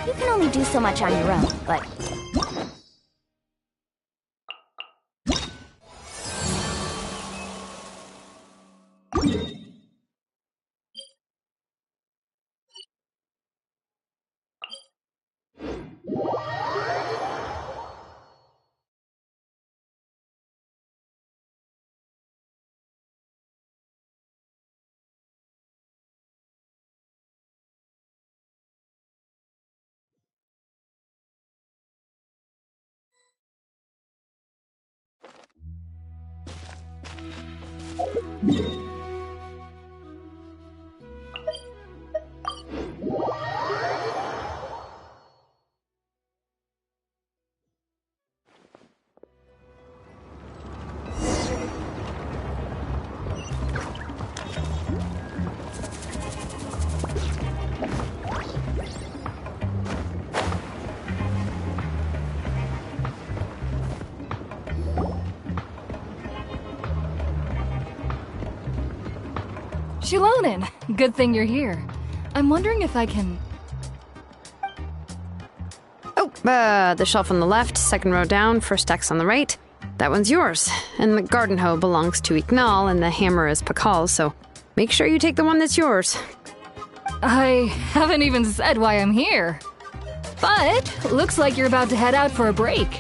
You can only do so much on your own, but... Xilonen! Good thing you're here. I'm wondering if I can... Oh, the shelf on the left, second row down, first X on the right. That one's yours. And the garden hoe belongs to Ignal, and the hammer is Pakal's, so make sure you take the one that's yours. I haven't even said why I'm here. But, looks like you're about to head out for a break.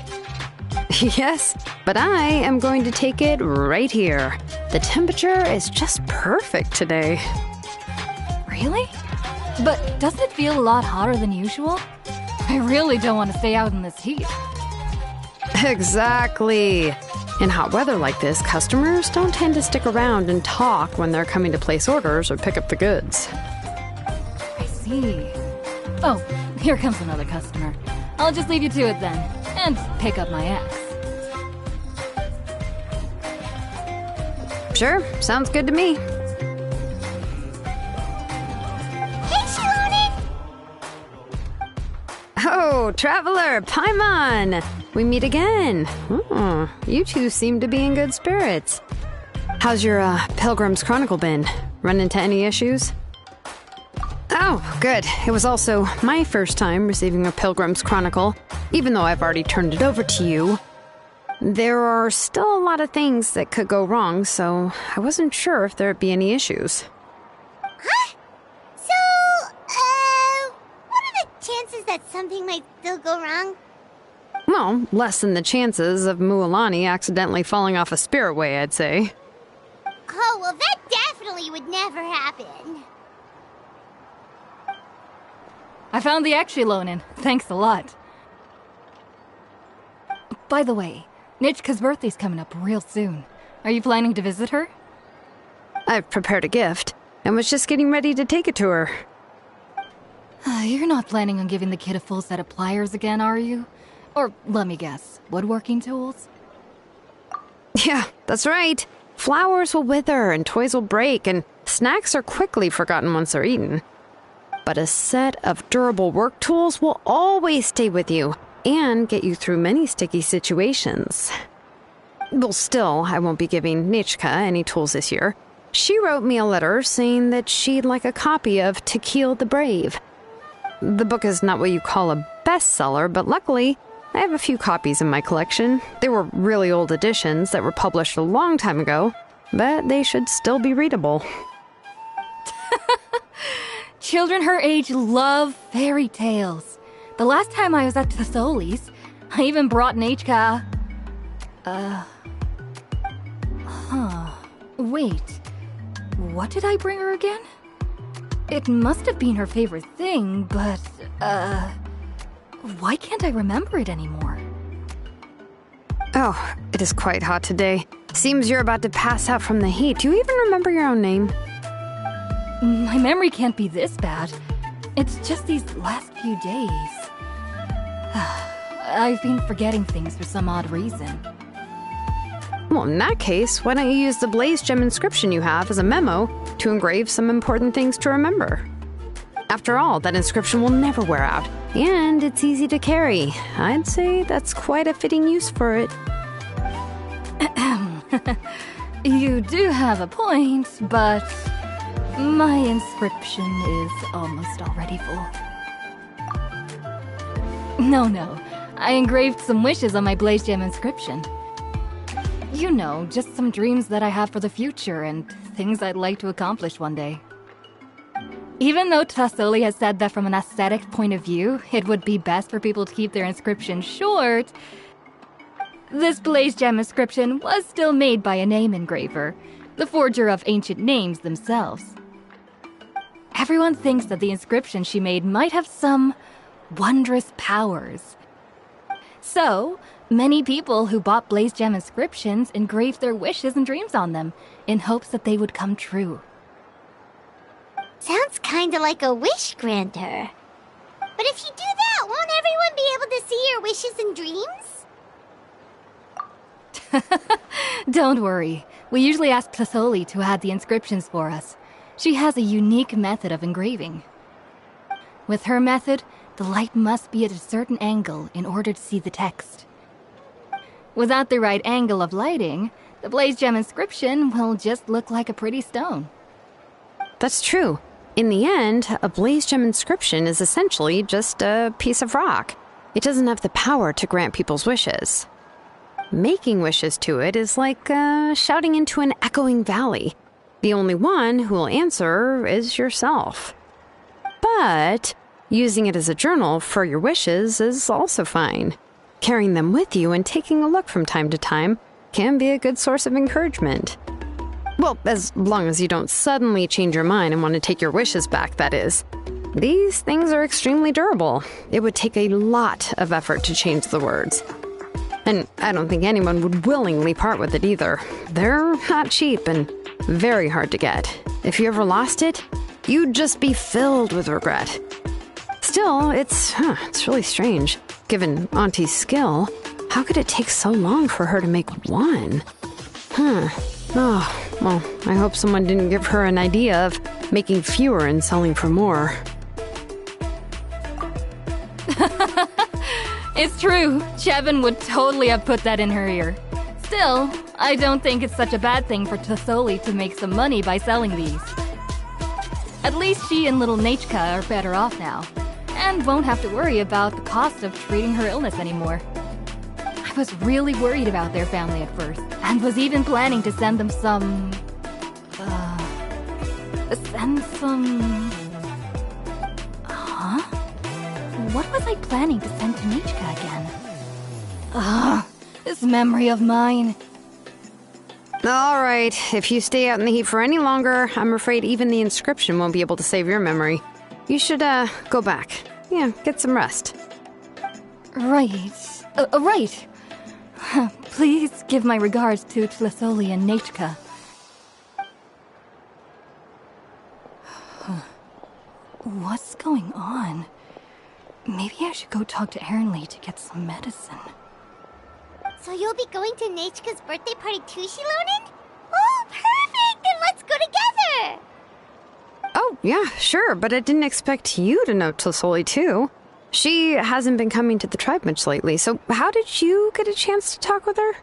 Yes, but I am going to take it right here. The temperature is just perfect today. Really? But doesn't it feel a lot hotter than usual? I really don't want to stay out in this heat. Exactly. In hot weather like this, customers don't tend to stick around and talk when they're coming to place orders or pick up the goods. I see. Oh, here comes another customer. I'll just leave you to it then, and pick up my axe. Sure, sounds good to me. Hey, Xilonen! Oh, Traveler, Paimon! We meet again. Oh, you two seem to be in good spirits. How's your Pilgrim's Chronicle been? Run into any issues? Oh, good. It was also my first time receiving a Pilgrim's Chronicle, even though I've already turned it over to you. There are still a lot of things that could go wrong, so I wasn't sure if there'd be any issues. Huh? So, what are the chances that something might still go wrong? Well, less than the chances of Mualani accidentally falling off a spirit way, I'd say. Oh, well, that definitely would never happen. I found the axe, Xilonen. Thanks a lot. By the way, Nichka's birthday's coming up real soon. Are you planning to visit her? I've prepared a gift, and was just getting ready to take it to her. You're not planning on giving the kid a full set of pliers again, are you? Or, let me guess, woodworking tools? Yeah, that's right. Flowers will wither, and toys will break, and snacks are quickly forgotten once they're eaten. But a set of durable work tools will always stay with you, and get you through many sticky situations. Well, still, I won't be giving Nichka any tools this year. She wrote me a letter saying that she'd like a copy of To Kill the Brave. The book is not what you call a bestseller, but luckily, I have a few copies in my collection. They were really old editions that were published a long time ago, but they should still be readable. Children her age love fairy tales. The last time I was at Tlazolli's, I even brought Nichka... Wait. What did I bring her again? It must have been her favorite thing, but, why can't I remember it anymore? Oh, it is quite hot today. Seems you're about to pass out from the heat. Do you even remember your own name? My memory can't be this bad. It's just these last few days. I've been forgetting things for some odd reason. Well, in that case, why don't you use the Blaze Gem inscription you have as a memo to engrave some important things to remember? After all, that inscription will never wear out, and it's easy to carry. I'd say that's quite a fitting use for it. You do have a point, but my inscription is almost already full. No. I engraved some wishes on my Blaze Gem inscription. You know, just some dreams that I have for the future and things I'd like to accomplish one day. Even though Tlazolli has said that from an aesthetic point of view, it would be best for people to keep their inscription short, this Blaze Gem inscription was still made by a name engraver, the forger of ancient names themselves. Everyone thinks that the inscription she made might have some wondrous powers. So, many people who bought Blaze Gem inscriptions engraved their wishes and dreams on them, in hopes that they would come true. Sounds kinda like a wish granter. But if you do that, won't everyone be able to see your wishes and dreams? Don't worry. We usually ask Tlazolli to add the inscriptions for us. She has a unique method of engraving. With her method, the light must be at a certain angle in order to see the text. Without the right angle of lighting, the Blaze Gem inscription will just look like a pretty stone. That's true. In the end, a Blaze Gem inscription is essentially just a piece of rock. It doesn't have the power to grant people's wishes. Making wishes to it is like shouting into an echoing valley. The only one who will answer is yourself. But using it as a journal for your wishes is also fine. Carrying them with you and taking a look from time to time can be a good source of encouragement. Well, as long as you don't suddenly change your mind and want to take your wishes back, that is. These things are extremely durable. It would take a lot of effort to change the words. And I don't think anyone would willingly part with it either. They're not cheap and very hard to get. If you ever lost it, you'd just be filled with regret. Still, it's really strange. Given Auntie's skill, how could it take so long for her to make one? Oh, well, I hope someone didn't give her an idea of making fewer and selling for more. It's true. Chevin would totally have put that in her ear. Still, I don't think it's such a bad thing for Tlazolli to make some money by selling these. At least she and little Nechka are better off now, and won't have to worry about the cost of treating her illness anymore. I was really worried about their family at first, and was even planning to send them some... Huh? What was I planning to send to Nechka again? This memory of mine. All right, if you stay out in the heat for any longer, I'm afraid even the inscription won't be able to save your memory. You should, go back. Yeah, get some rest. Right. Right. Please give my regards to Tlazolli and Nechka. What's going on? Maybe I should go talk to Ernly to get some medicine. So you'll be going to Nechka's birthday party too, Xilonen? Oh, perfect! Then let's go together! Oh, yeah, sure, but I didn't expect you to know Tlazolli too. She hasn't been coming to the tribe much lately, so how did you get a chance to talk with her?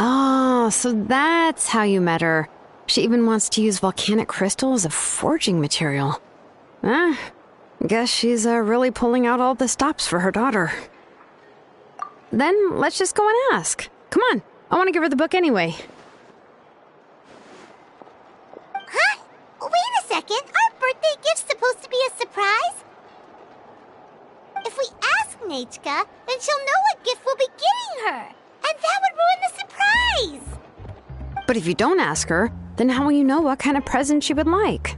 Oh, so that's how you met her. She even wants to use volcanic crystal as a forging material. Guess she's really pulling out all the stops for her daughter. Then let's just go and ask. Come on, I want to give her the book anyway. Huh? Wait a second, our birthday gift's supposed to be a surprise? If we ask Nechka, then she'll know what gift we'll be getting her. And that would ruin the surprise! But if you don't ask her, then how will you know what kind of present she would like?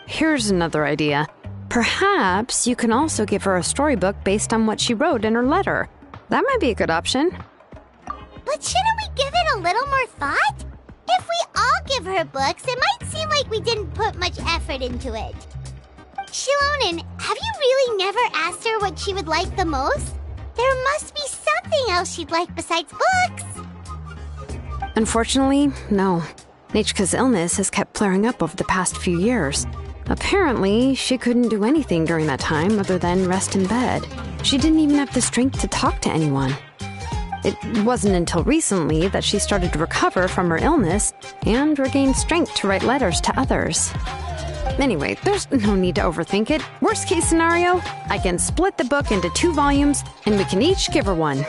Here's another idea. Perhaps you can also give her a storybook based on what she wrote in her letter. That might be a good option. But shouldn't we give it a little more thought? If we all give her books, it might seem like we didn't put much effort into it. Xilonen, have you really never asked her what she would like the most? There must be something else she'd like besides books. Unfortunately, no. Nechka's illness has kept flaring up over the past few years. Apparently, she couldn't do anything during that time other than rest in bed. She didn't even have the strength to talk to anyone. It wasn't until recently that she started to recover from her illness and regained strength to write letters to others. Anyway, there's no need to overthink it. Worst case scenario, I can split the book into 2 volumes and we can each give her one. No,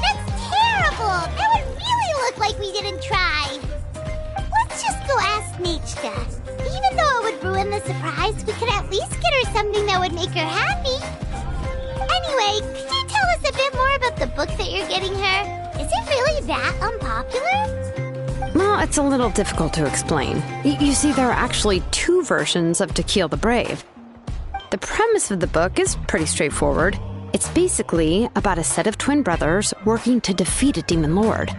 that's terrible! That would really look like we didn't try. Let's just go ask Nichka. Even though it would ruin the surprise, we could at least get her something that would make her happy. Anyway, could you tell us a bit more about the book that you're getting her? Is it really that unpopular? Well, it's a little difficult to explain. You see, there are actually 2 versions of To Kill the Brave. The premise of the book is pretty straightforward. It's basically about a set of twin brothers working to defeat a demon lord.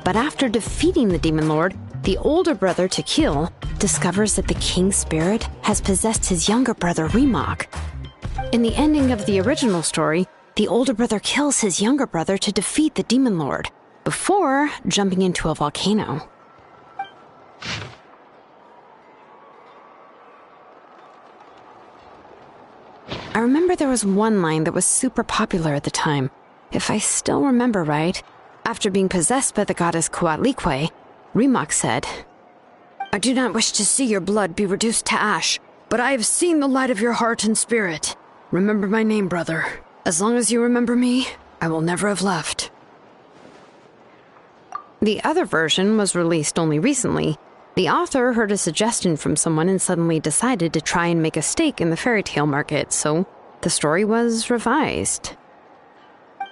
But after defeating the demon lord, the older brother, To Kill, discovers that the king's spirit has possessed his younger brother, Remok. In the ending of the original story, the older brother kills his younger brother to defeat the demon lord, before jumping into a volcano. I remember there was one line that was super popular at the time. If I still remember right, after being possessed by the goddess Coatlicue, Remok said, "I do not wish to see your blood be reduced to ash, but I have seen the light of your heart and spirit. Remember my name, brother. As long as you remember me, I will never have left." The other version was released only recently. The author heard a suggestion from someone and suddenly decided to try and make a stake in the fairy tale market, so the story was revised.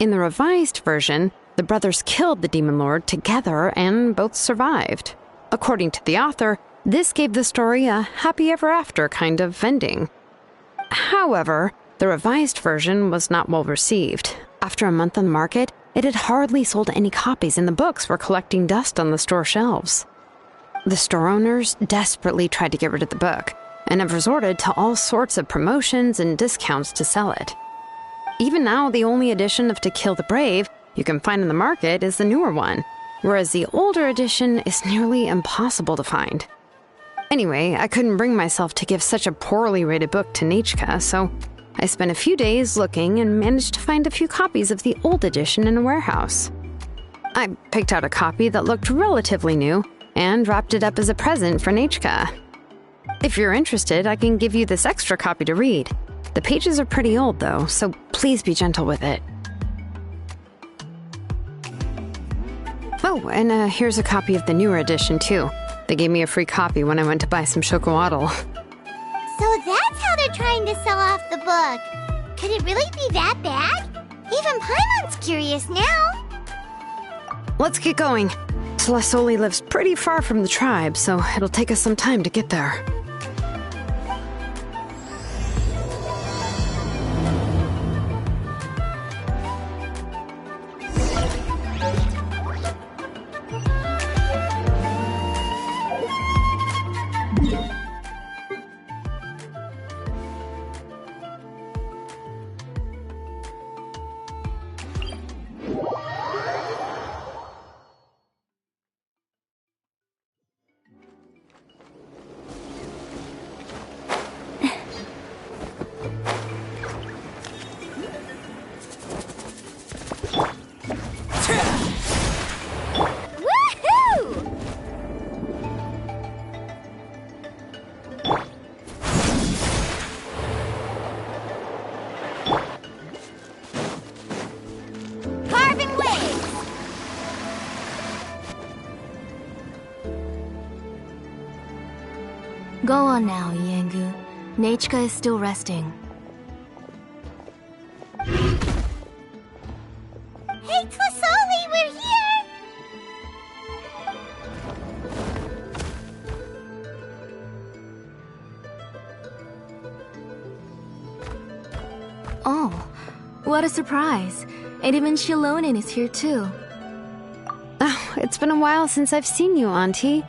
In the revised version, the brothers killed the demon lord together and both survived. According to the author, this gave the story a happy ever after kind of ending. However, the revised version was not well received. After a month on the market, it had hardly sold any copies and the books were collecting dust on the store shelves. The store owners desperately tried to get rid of the book and have resorted to all sorts of promotions and discounts to sell it. Even now, the only edition of To Kill the Brave you can find in the market is the newer one, whereas the older edition is nearly impossible to find. Anyway, I couldn't bring myself to give such a poorly rated book to Nichka, so I spent a few days looking and managed to find a few copies of the old edition in a warehouse. I picked out a copy that looked relatively new and wrapped it up as a present for Nichka. If you're interested, I can give you this extra copy to read. The pages are pretty old, though, so please be gentle with it. Oh, and here's a copy of the newer edition, too. They gave me a free copy when I went to buy some chocolatl. So that's how they're trying to sell off the book. Could it really be that bad? Even Paimon's curious now. Let's get going. Tlazolli lives pretty far from the tribe, so it'll take us some time to get there. Go on now, Yengu. Nichka is still resting. Hey, Tlazolli, we're here! Oh, what a surprise. And even Xilonen is here too. Oh, it's been a while since I've seen you, Auntie.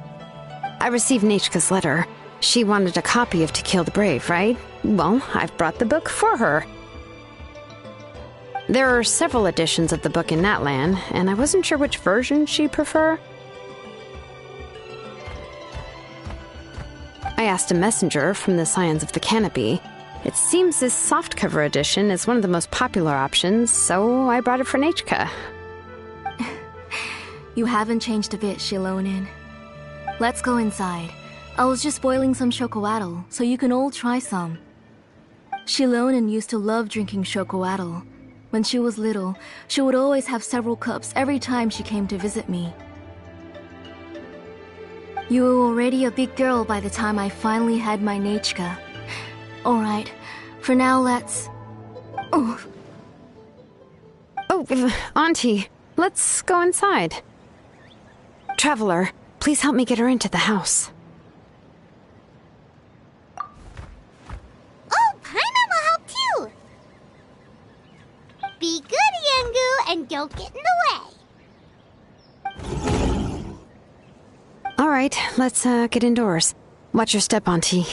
I received Nichka's letter. She wanted a copy of To Kill the Brave, right? Well, I've brought the book for her. There are several editions of the book in Natlan, and I wasn't sure which version she'd prefer. I asked a messenger from the Scions of the Canopy. It seems this softcover edition is one of the most popular options, so I brought it for Nechka. You haven't changed a bit, Xilonen. Let's go inside. I was just boiling some chocolatl, so you can all try some. Xilonen used to love drinking chocolatl. When she was little, she would always have several cups every time she came to visit me. You were already a big girl by the time I finally had my Nechka. Alright, for now let's... Oh, Auntie, let's go inside. Traveler, please help me get her into the house. Oh, Paimon will help too! Be good, Yangu, and don't get in the way. All right, let's get indoors. Watch your step, Auntie.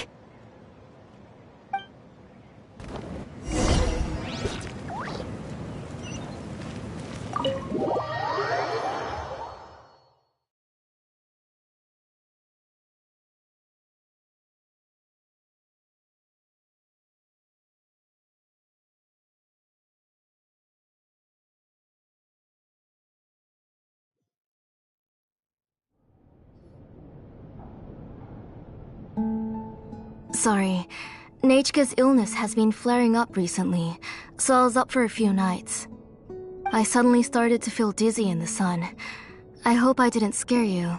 Sorry, Nechka's illness has been flaring up recently, so I was up for a few nights. I suddenly started to feel dizzy in the sun. I hope I didn't scare you.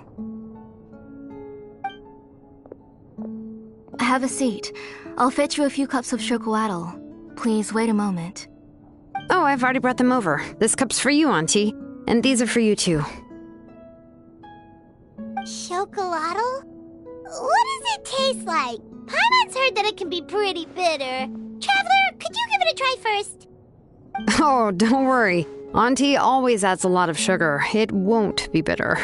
Have a seat. I'll fetch you a few cups of chocolatl. Please wait a moment. Oh, I've already brought them over. This cup's for you, Auntie. And these are for you, too. Chocolatl? What does it taste like? Paimon's heard that it can be pretty bitter. Traveler, could you give it a try first? Oh, don't worry. Auntie always adds a lot of sugar. It won't be bitter.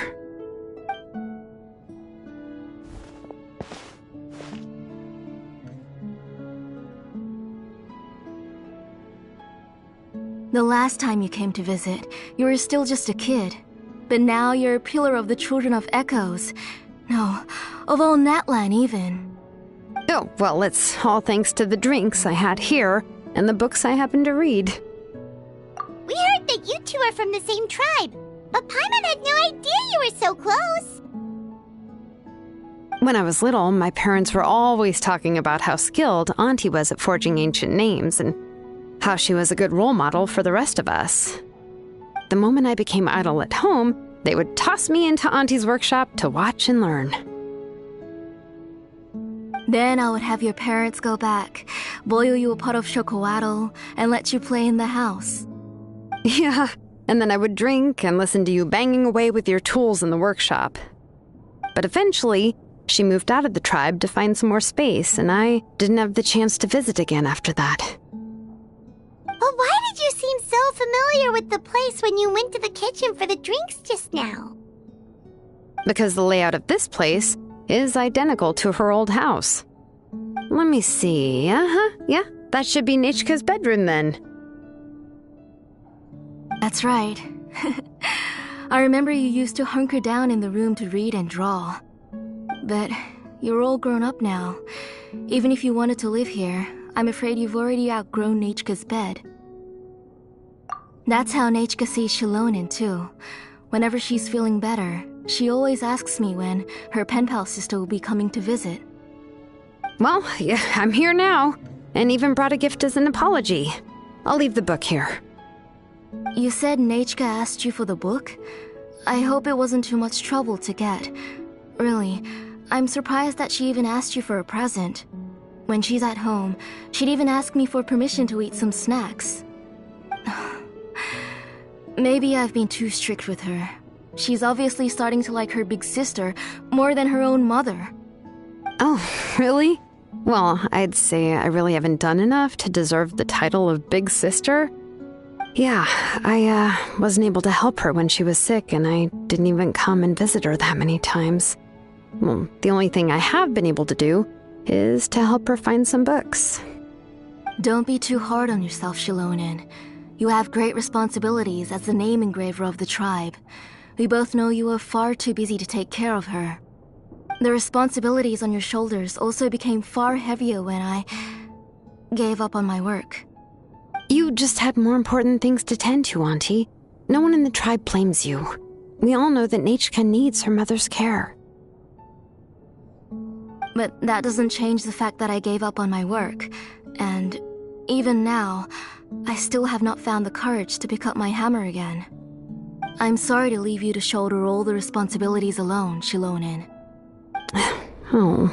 The last time you came to visit, you were still just a kid. But now you're a pillar of the Children of Echoes. No, of all Natlan even. Oh, well, it's all thanks to the drinks I had here and the books I happened to read. We heard that you two are from the same tribe, but Paimon had no idea you were so close. When I was little, my parents were always talking about how skilled Auntie was at forging ancient names and how she was a good role model for the rest of us. The moment I became idle at home, they would toss me into Auntie's workshop to watch and learn. Then I would have your parents go back, boil you a pot of chocolatl, and let you play in the house. Yeah, and then I would drink and listen to you banging away with your tools in the workshop. But eventually, she moved out of the tribe to find some more space, and I didn't have the chance to visit again after that. But why did you seem so familiar with the place when you went to the kitchen for the drinks just now? Because the layout of this place is identical to her old house. Let me see. Yeah, that should be Nechka's bedroom then. That's right. I remember you used to hunker down in the room to read and draw. But you're all grown up now. Even if you wanted to live here, I'm afraid you've already outgrown Nechka's bed. That's how Nechka sees Xilonen too. Whenever she's feeling better, she always asks me when her pen pal sister will be coming to visit. Well, yeah, I'm here now, and even brought a gift as an apology. I'll leave the book here. You said Nechka asked you for the book? I hope it wasn't too much trouble to get. Really, I'm surprised that she even asked you for a present. When she's at home, she'd even ask me for permission to eat some snacks. Maybe I've been too strict with her. She's obviously starting to like her big sister more than her own mother. Oh, really? Well, I'd say I really haven't done enough to deserve the title of big sister. Yeah, I wasn't able to help her when she was sick, and I didn't even come and visit her that many times. Well, the only thing I have been able to do is to help her find some books. Don't be too hard on yourself, Xilonen. You have great responsibilities as the name engraver of the tribe. We both know you are far too busy to take care of her. The responsibilities on your shoulders also became far heavier when gave up on my work. You just had more important things to tend to, Auntie. No one in the tribe blames you. We all know that Nechka needs her mother's care. But that doesn't change the fact that I gave up on my work, and even now, I still have not found the courage to pick up my hammer again. I'm sorry to leave you to shoulder all the responsibilities alone, Xilonen. Oh.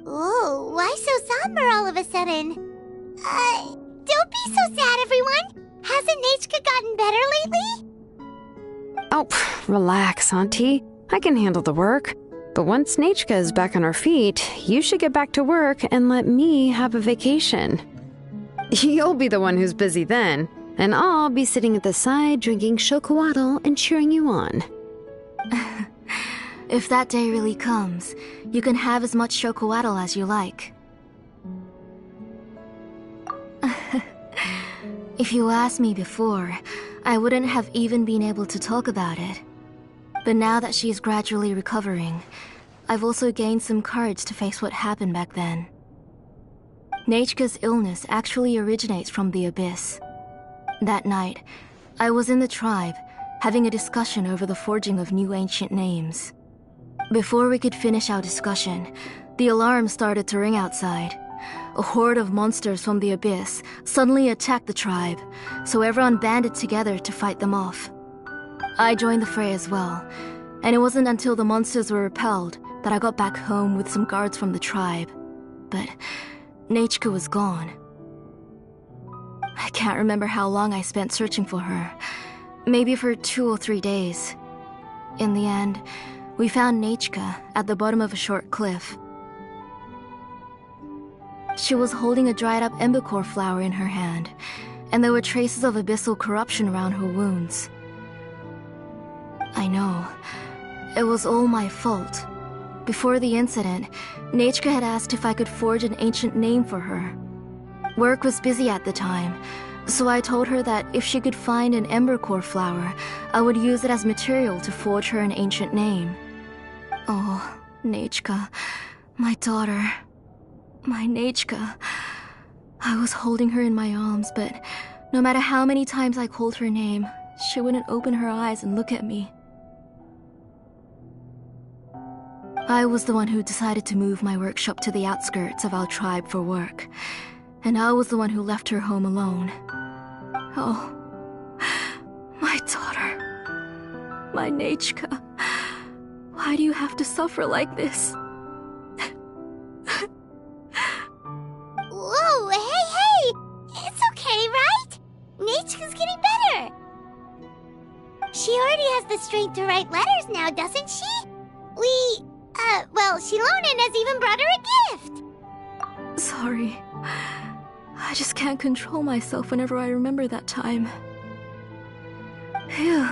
Ooh, why so somber all of a sudden? Don't be so sad, everyone! Hasn't Nechka gotten better lately? Oh, relax, Auntie. I can handle the work. But once Nechka is back on her feet, you should get back to work and let me have a vacation. You'll be the one who's busy then, and I'll be sitting at the side drinking chocolatl and cheering you on. If that day really comes, you can have as much chocolatl as you like. If you asked me before, I wouldn't have even been able to talk about it. But now that she's gradually recovering, I've also gained some courage to face what happened back then. Nechka's illness actually originates from the Abyss. That night, I was in the tribe, having a discussion over the forging of new ancient names. Before we could finish our discussion, the alarm started to ring outside. A horde of monsters from the Abyss suddenly attacked the tribe, so everyone banded together to fight them off. I joined the fray as well, and it wasn't until the monsters were repelled that I got back home with some guards from the tribe. But Nechka was gone. I can't remember how long I spent searching for her. Maybe for 2 or 3 days. In the end, we found Nechka at the bottom of a short cliff. She was holding a dried-up embercore flower in her hand, and there were traces of abyssal corruption around her wounds. I know. It was all my fault. Before the incident, Nechka had asked if I could forge an ancient name for her. Work was busy at the time, so I told her that if she could find an embercore flower, I would use it as material to forge her an ancient name. Oh, Nechka, my daughter. My Nechka. I was holding her in my arms, but no matter how many times I called her name, she wouldn't open her eyes and look at me. I was the one who decided to move my workshop to the outskirts of our tribe for work, and I was the one who left her home alone. Oh, my daughter. My Nechka. Why do you have to suffer like this? Whoa, hey! It's okay, right? Nechka's getting better. She already has the strength to write letters now, doesn't she? Xilonen has even brought her a gift. Sorry. I just can't control myself whenever I remember that time. Phew.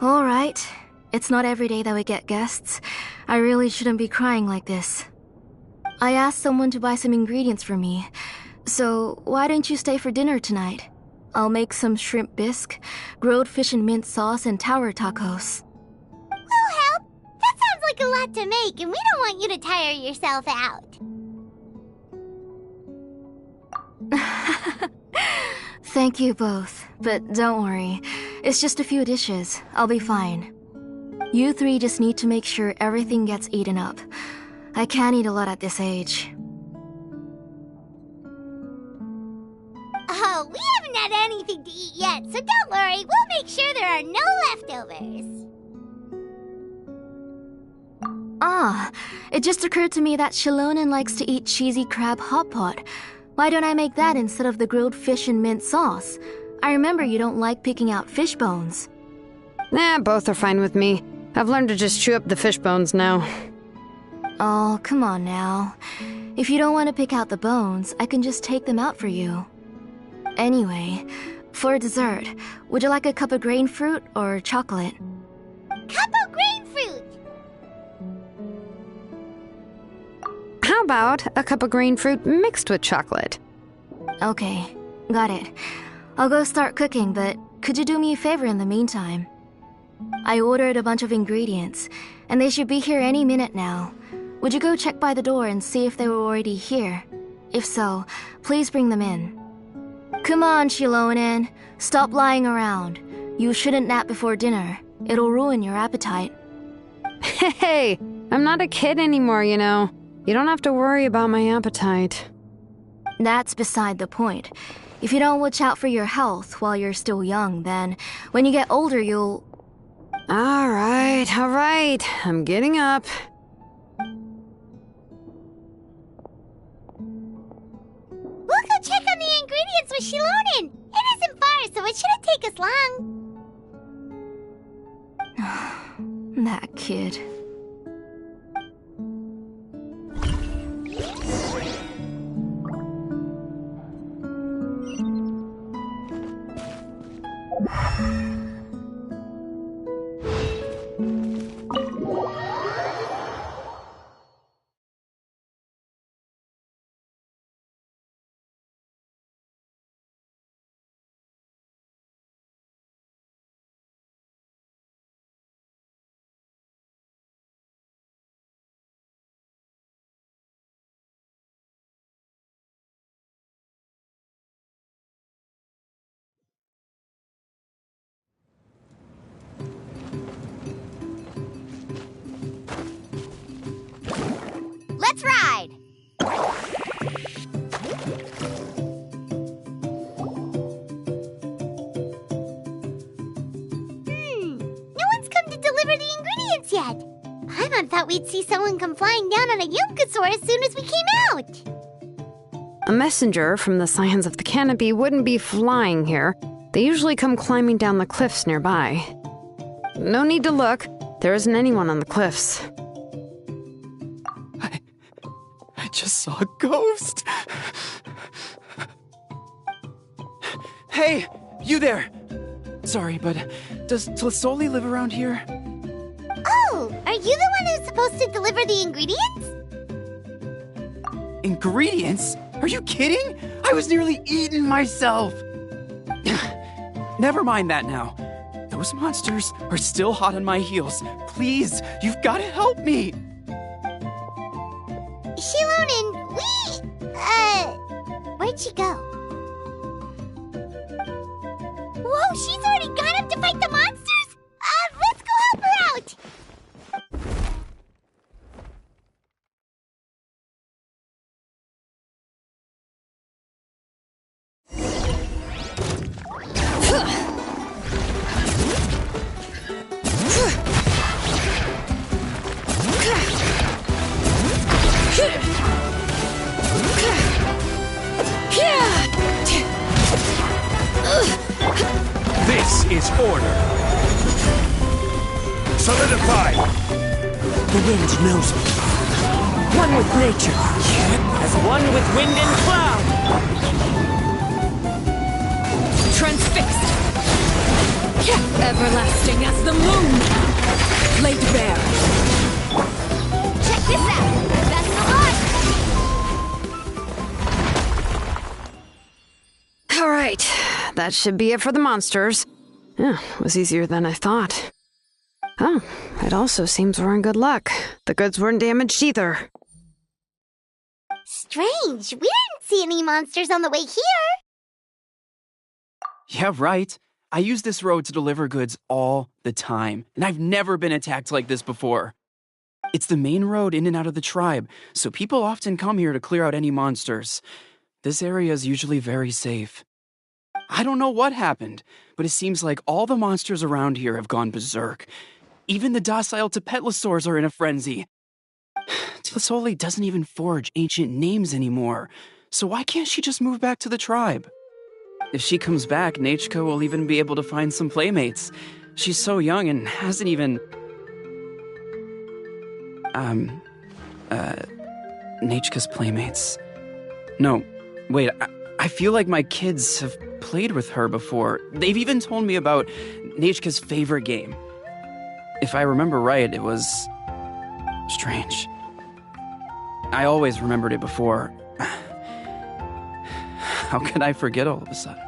Alright. It's not every day that we get guests. I really shouldn't be crying like this. I asked someone to buy some ingredients for me, so why don't you stay for dinner tonight? I'll make some shrimp bisque, grilled fish and mint sauce, and tower tacos. We'll help. That sounds like a lot to make, and we don't want you to tire yourself out. Thank you both, but don't worry. It's just a few dishes. I'll be fine. You three just need to make sure everything gets eaten up. I can't eat a lot at this age. Oh, we haven't had anything to eat yet, so don't worry. We'll make sure there are no leftovers. Ah, it just occurred to me that Xilonen likes to eat cheesy crab hot pot. Why don't I make that instead of the grilled fish and mint sauce? I remember you don't like picking out fish bones. Both are fine with me. I've learned to just chew up the fish bones now. Oh, come on now. If you don't want to pick out the bones, I can just take them out for you. Anyway, for dessert, would you like a cup of grain fruit or chocolate? Cup of grain fruit! How about a cup of green fruit mixed with chocolate? Okay, got it. I'll go start cooking, but could you do me a favor in the meantime? I ordered a bunch of ingredients, and they should be here any minute now. Would you go check by the door and see if they were already here? If so, please bring them in. Come on, Xilonen. Stop lying around. You shouldn't nap before dinner. It'll ruin your appetite. Hey, I'm not a kid anymore, you know. You don't have to worry about my appetite. That's beside the point. If you don't watch out for your health while you're still young, then when you get older, you'll... All right. I'm getting up. We'll go check on the ingredients with Xilonen. It isn't far, so it shouldn't take us long. That kid. Let's ride! No one's come to deliver the ingredients yet. Paimon thought we'd see someone come flying down on a Yunkasaur as soon as we came out. A messenger from the Scions of the Canopy wouldn't be flying here. They usually come climbing down the cliffs nearby. No need to look. There isn't anyone on the cliffs. I just saw a ghost. Hey, you there! Sorry, but does Tlazolli live around here? Oh, are you the one who's supposed to deliver the ingredients? Ingredients? Are you kidding? I was nearly eaten myself! Never mind that now. Those monsters are still hot on my heels. Please, you've got to help me! Xilonen, where'd she go? Whoa, she's already gone up to fight the monsters? Let's go help her out! This is order. Solidify. The wind knows me. One with nature, as one with wind and cloud. Transfixed. Everlasting as the moon. Laid bare. Check this out! That's the lot! All right. That should be it for the monsters. Yeah, it was easier than I thought. Oh, it also seems we're in good luck. The goods weren't damaged either. Strange, we didn't see any monsters on the way here. Yeah, right. I use this road to deliver goods all the time, and I've never been attacked like this before. It's the main road in and out of the tribe, so people often come here to clear out any monsters. This area is usually very safe. I don't know what happened, but it seems like all the monsters around here have gone berserk. Even the docile Tepetlosaurs are in a frenzy. Tlazolli doesn't even forge ancient names anymore, so why can't she just move back to the tribe? If she comes back, Nachka will even be able to find some playmates. She's so young and hasn't even... Nachka's playmates. No, wait, I feel like my kids have played with her before. They've even told me about Nachka's favorite game. If I remember right, it was... strange. I always remembered it before. How could I forget all of a sudden?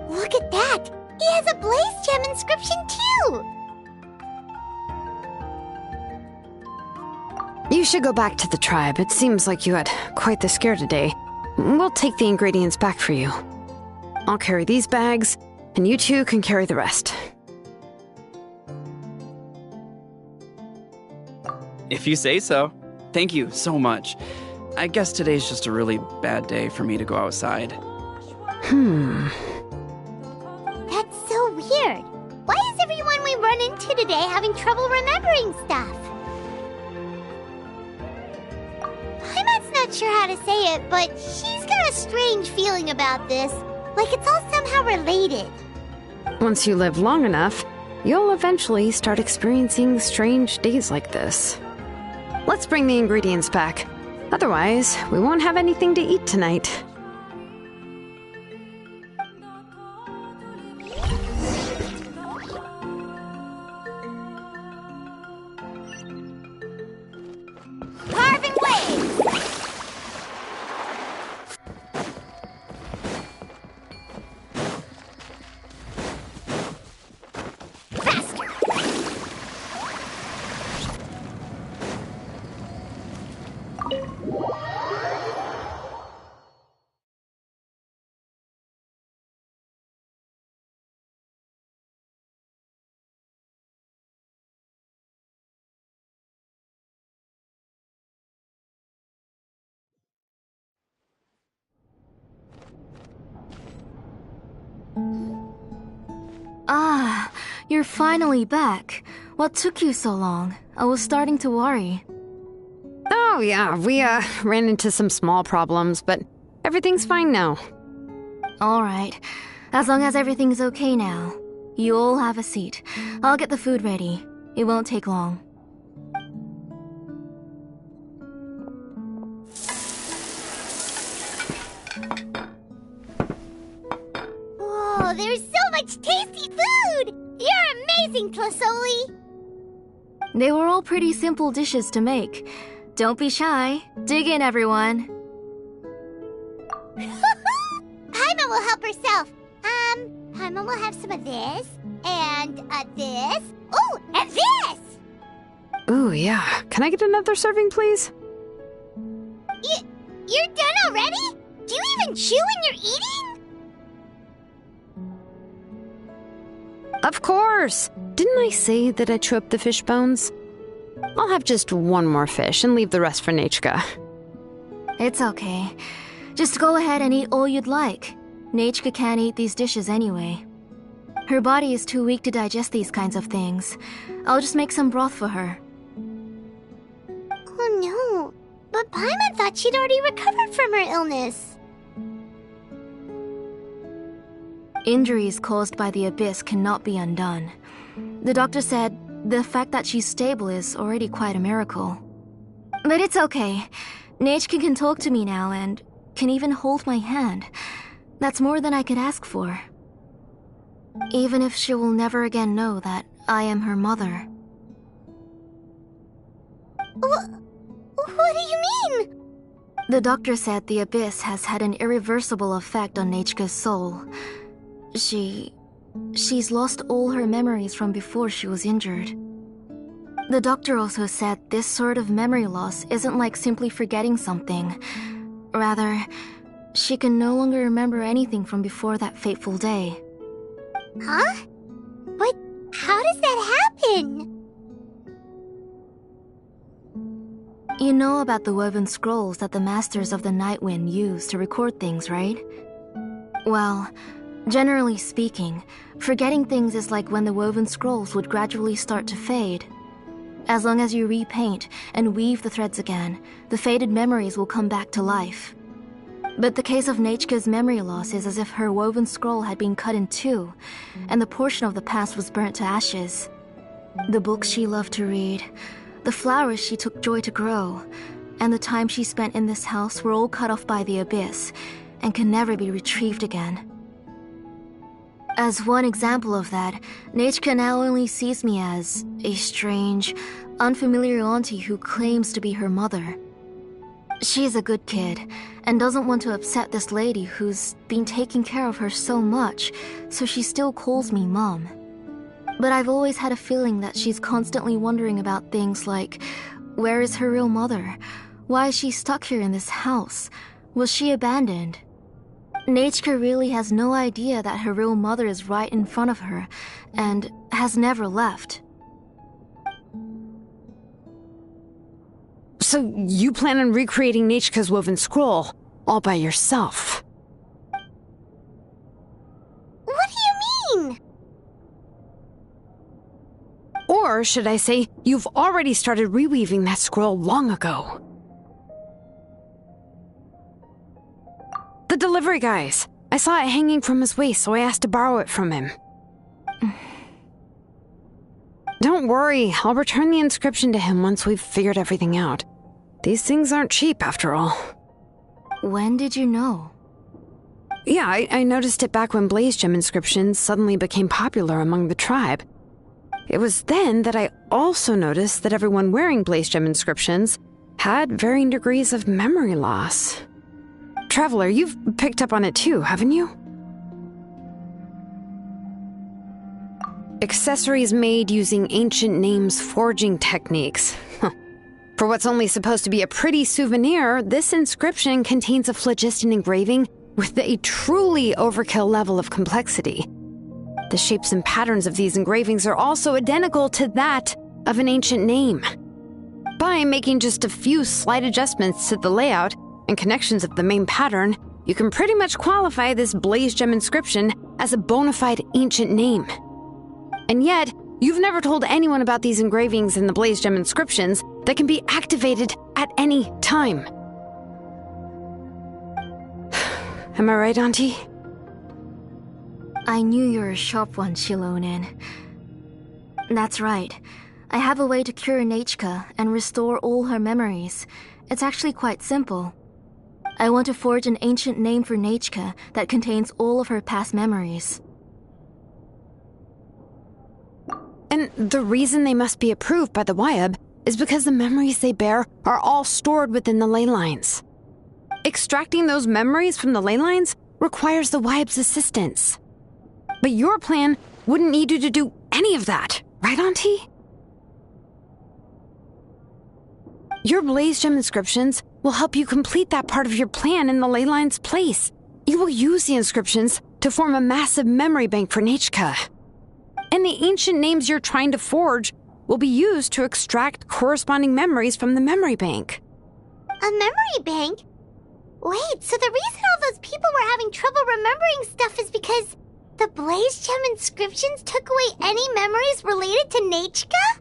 Look at that! He has a blaze gem inscription too! You should go back to the tribe. It seems like you had quite the scare today. We'll take the ingredients back for you. I'll carry these bags, and you two can carry the rest. If you say so. Thank you so much. I guess today's just a really bad day for me to go outside. That's so weird. Why is everyone we run into today having trouble remembering stuff? Paimon's not sure how to say it, but she's got a strange feeling about this. Like it's all somehow related. Once you live long enough, you'll eventually start experiencing strange days like this. Let's bring the ingredients back. Otherwise, we won't have anything to eat tonight. Carving waves! Faster! Ah, you're finally back. What took you so long? I was starting to worry. Oh yeah, we ran into some small problems, but everything's fine now. Alright, as long as everything's okay now. You all have a seat. I'll get the food ready. It won't take long. Whoa, there's so much tasty food! You're amazing, Tlazolli! They were all pretty simple dishes to make. Don't be shy. Dig in, everyone. Paimon will help herself. Paimon will have some of this, and this. Oh, and this! Ooh, yeah. Can I get another serving, please? You're done already? Do you even chew when you're eating? Of course! Didn't I say that I chew up the fish bones? I'll have just one more fish and leave the rest for Nechka. It's okay. Just go ahead and eat all you'd like. Nechka can't eat these dishes anyway. Her body is too weak to digest these kinds of things. I'll just make some broth for her. Oh no, but Paimon thought she'd already recovered from her illness. Injuries caused by the abyss cannot be undone. The doctor said the fact that she's stable is already quite a miracle. But it's okay. Nechka can talk to me now and can even hold my hand. That's more than I could ask for. Even if she will never again know that I am her mother. What do you mean? The doctor said the abyss has had an irreversible effect on Nechka's soul. She's lost all her memories from before she was injured. The doctor also said this sort of memory loss isn't like simply forgetting something. Rather, she can no longer remember anything from before that fateful day. Huh? But how does that happen? You know about the woven scrolls that the Masters of the Night Wind use to record things, right? Well, generally speaking, forgetting things is like when the woven scrolls would gradually start to fade. As long as you repaint and weave the threads again, the faded memories will come back to life. But the case of Nechka's memory loss is as if her woven scroll had been cut in two, and the portion of the past was burnt to ashes. The books she loved to read, the flowers she took joy to grow, and the time she spent in this house were all cut off by the abyss, and can never be retrieved again. As one example of that, Nechka now only sees me as a strange, unfamiliar auntie who claims to be her mother. She's a good kid, and doesn't want to upset this lady who's been taking care of her so much, so she still calls me Mom. But I've always had a feeling that she's constantly wondering about things like, Where is her real mother? Why is she stuck here in this house? Was she abandoned? Nechka really has no idea that her real mother is right in front of her, and has never left. So you plan on recreating Nechka's woven scroll all by yourself? What do you mean? Or should I say, you've already started reweaving that scroll long ago? The delivery guys. I saw it hanging from his waist, so I asked to borrow it from him. Don't worry, I'll return the inscription to him once we've figured everything out. These things aren't cheap, after all. When did you know? Yeah, I noticed it back when blaze gem inscriptions suddenly became popular among the tribe. It was then that I also noticed that everyone wearing blaze gem inscriptions had varying degrees of memory loss. Traveler, you've picked up on it too, haven't you? Accessories made using ancient names forging techniques. For what's only supposed to be a pretty souvenir, this inscription contains a phlogiston engraving with a truly overkill level of complexity. The shapes and patterns of these engravings are also identical to that of an ancient name. By making just a few slight adjustments to the layout and connections of the main pattern, you can pretty much qualify this blaze gem inscription as a bona fide ancient name. And yet, you've never told anyone about these engravings in the blaze gem inscriptions that can be activated at any time. Am I right, Auntie? I knew you were a sharp one, Xilonen. That's right. I have a way to cure Nechka and restore all her memories. It's actually quite simple. I want to forge an ancient name for Nechka that contains all of her past memories. And the reason they must be approved by the Wyab is because the memories they bear are all stored within the ley lines. Extracting those memories from the ley lines requires the Wyab's assistance. But your plan wouldn't need you to do any of that, right, Auntie? Your blaze gem inscriptions will help you complete that part of your plan in the ley line's place. You will use the inscriptions to form a massive memory bank for Nechka. And the ancient names you're trying to forge will be used to extract corresponding memories from the memory bank. A memory bank? Wait, so the reason all those people were having trouble remembering stuff is because the blaze gem inscriptions took away any memories related to Nechka?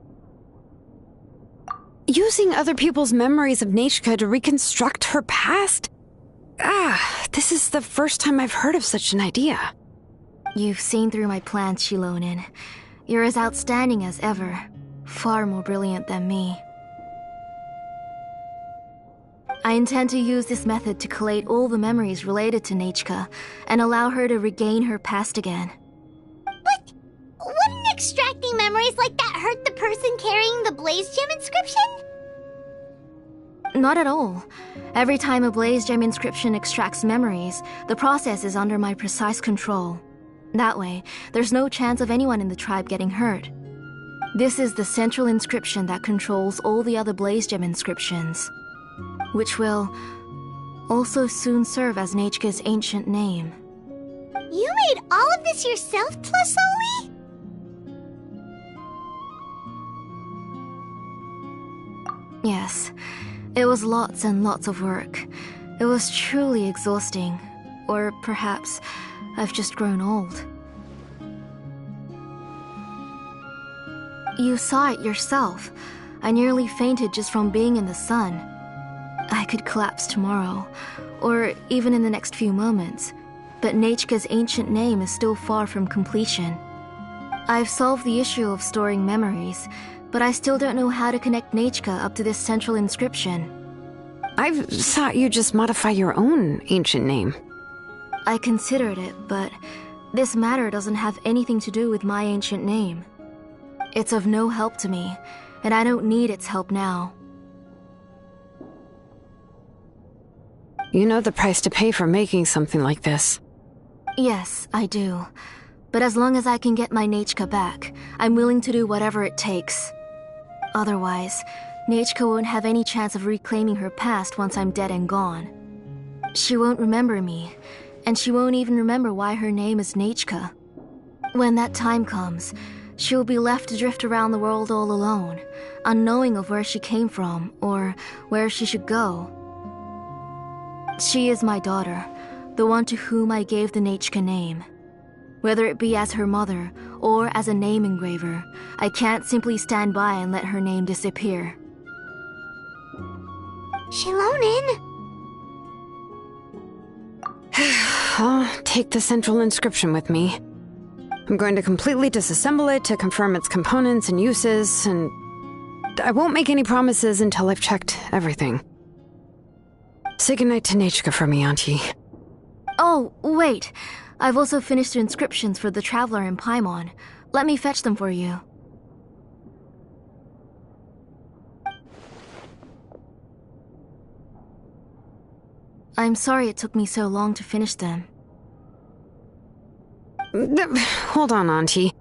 Using other people's memories of Nechka to reconstruct her past? This is the first time I've heard of such an idea. You've seen through my plans, Xilonen. You're as outstanding as ever. Far more brilliant than me. I intend to use this method to collate all the memories related to Nechka and allow her to regain her past again. But wouldn't extracting memories like that hurt the person carrying the blaze gem inscription? Not at all. Every time a blaze gem inscription extracts memories, the process is under my precise control. That way, there's no chance of anyone in the tribe getting hurt. This is the central inscription that controls all the other blaze gem inscriptions, which will also soon serve as Nechka's ancient name. You made all of this yourself, Tlazolli? Yes, it was lots and lots of work. It was truly exhausting. Or perhaps I've just grown old. You saw it yourself. I nearly fainted just from being in the sun. I could collapse tomorrow, or even in the next few moments, but Nechka's ancient name is still far from completion. I've solved the issue of storing memories, but I still don't know how to connect Nechka up to this central inscription. I've thought you just modify your own ancient name. I considered it, but this matter doesn't have anything to do with my ancient name. It's of no help to me, and I don't need its help now. You know the price to pay for making something like this. Yes, I do. But as long as I can get my Nechka back, I'm willing to do whatever it takes. Otherwise, Nechika won't have any chance of reclaiming her past once I'm dead and gone. She won't remember me, and she won't even remember why her name is Nechika. When that time comes, she will be left to drift around the world all alone, unknowing of where she came from or where she should go. She is my daughter, the one to whom I gave the Nechika name. Whether it be as her mother or as a name engraver, I can't simply stand by and let her name disappear. Xilonen! I'll take the central inscription with me. I'm going to completely disassemble it to confirm its components and uses, and I won't make any promises until I've checked everything. Say goodnight to Nechika for me, Auntie. Oh, wait. I've also finished the inscriptions for the Traveler in Paimon. Let me fetch them for you. I'm sorry it took me so long to finish them. Hold on, Auntie.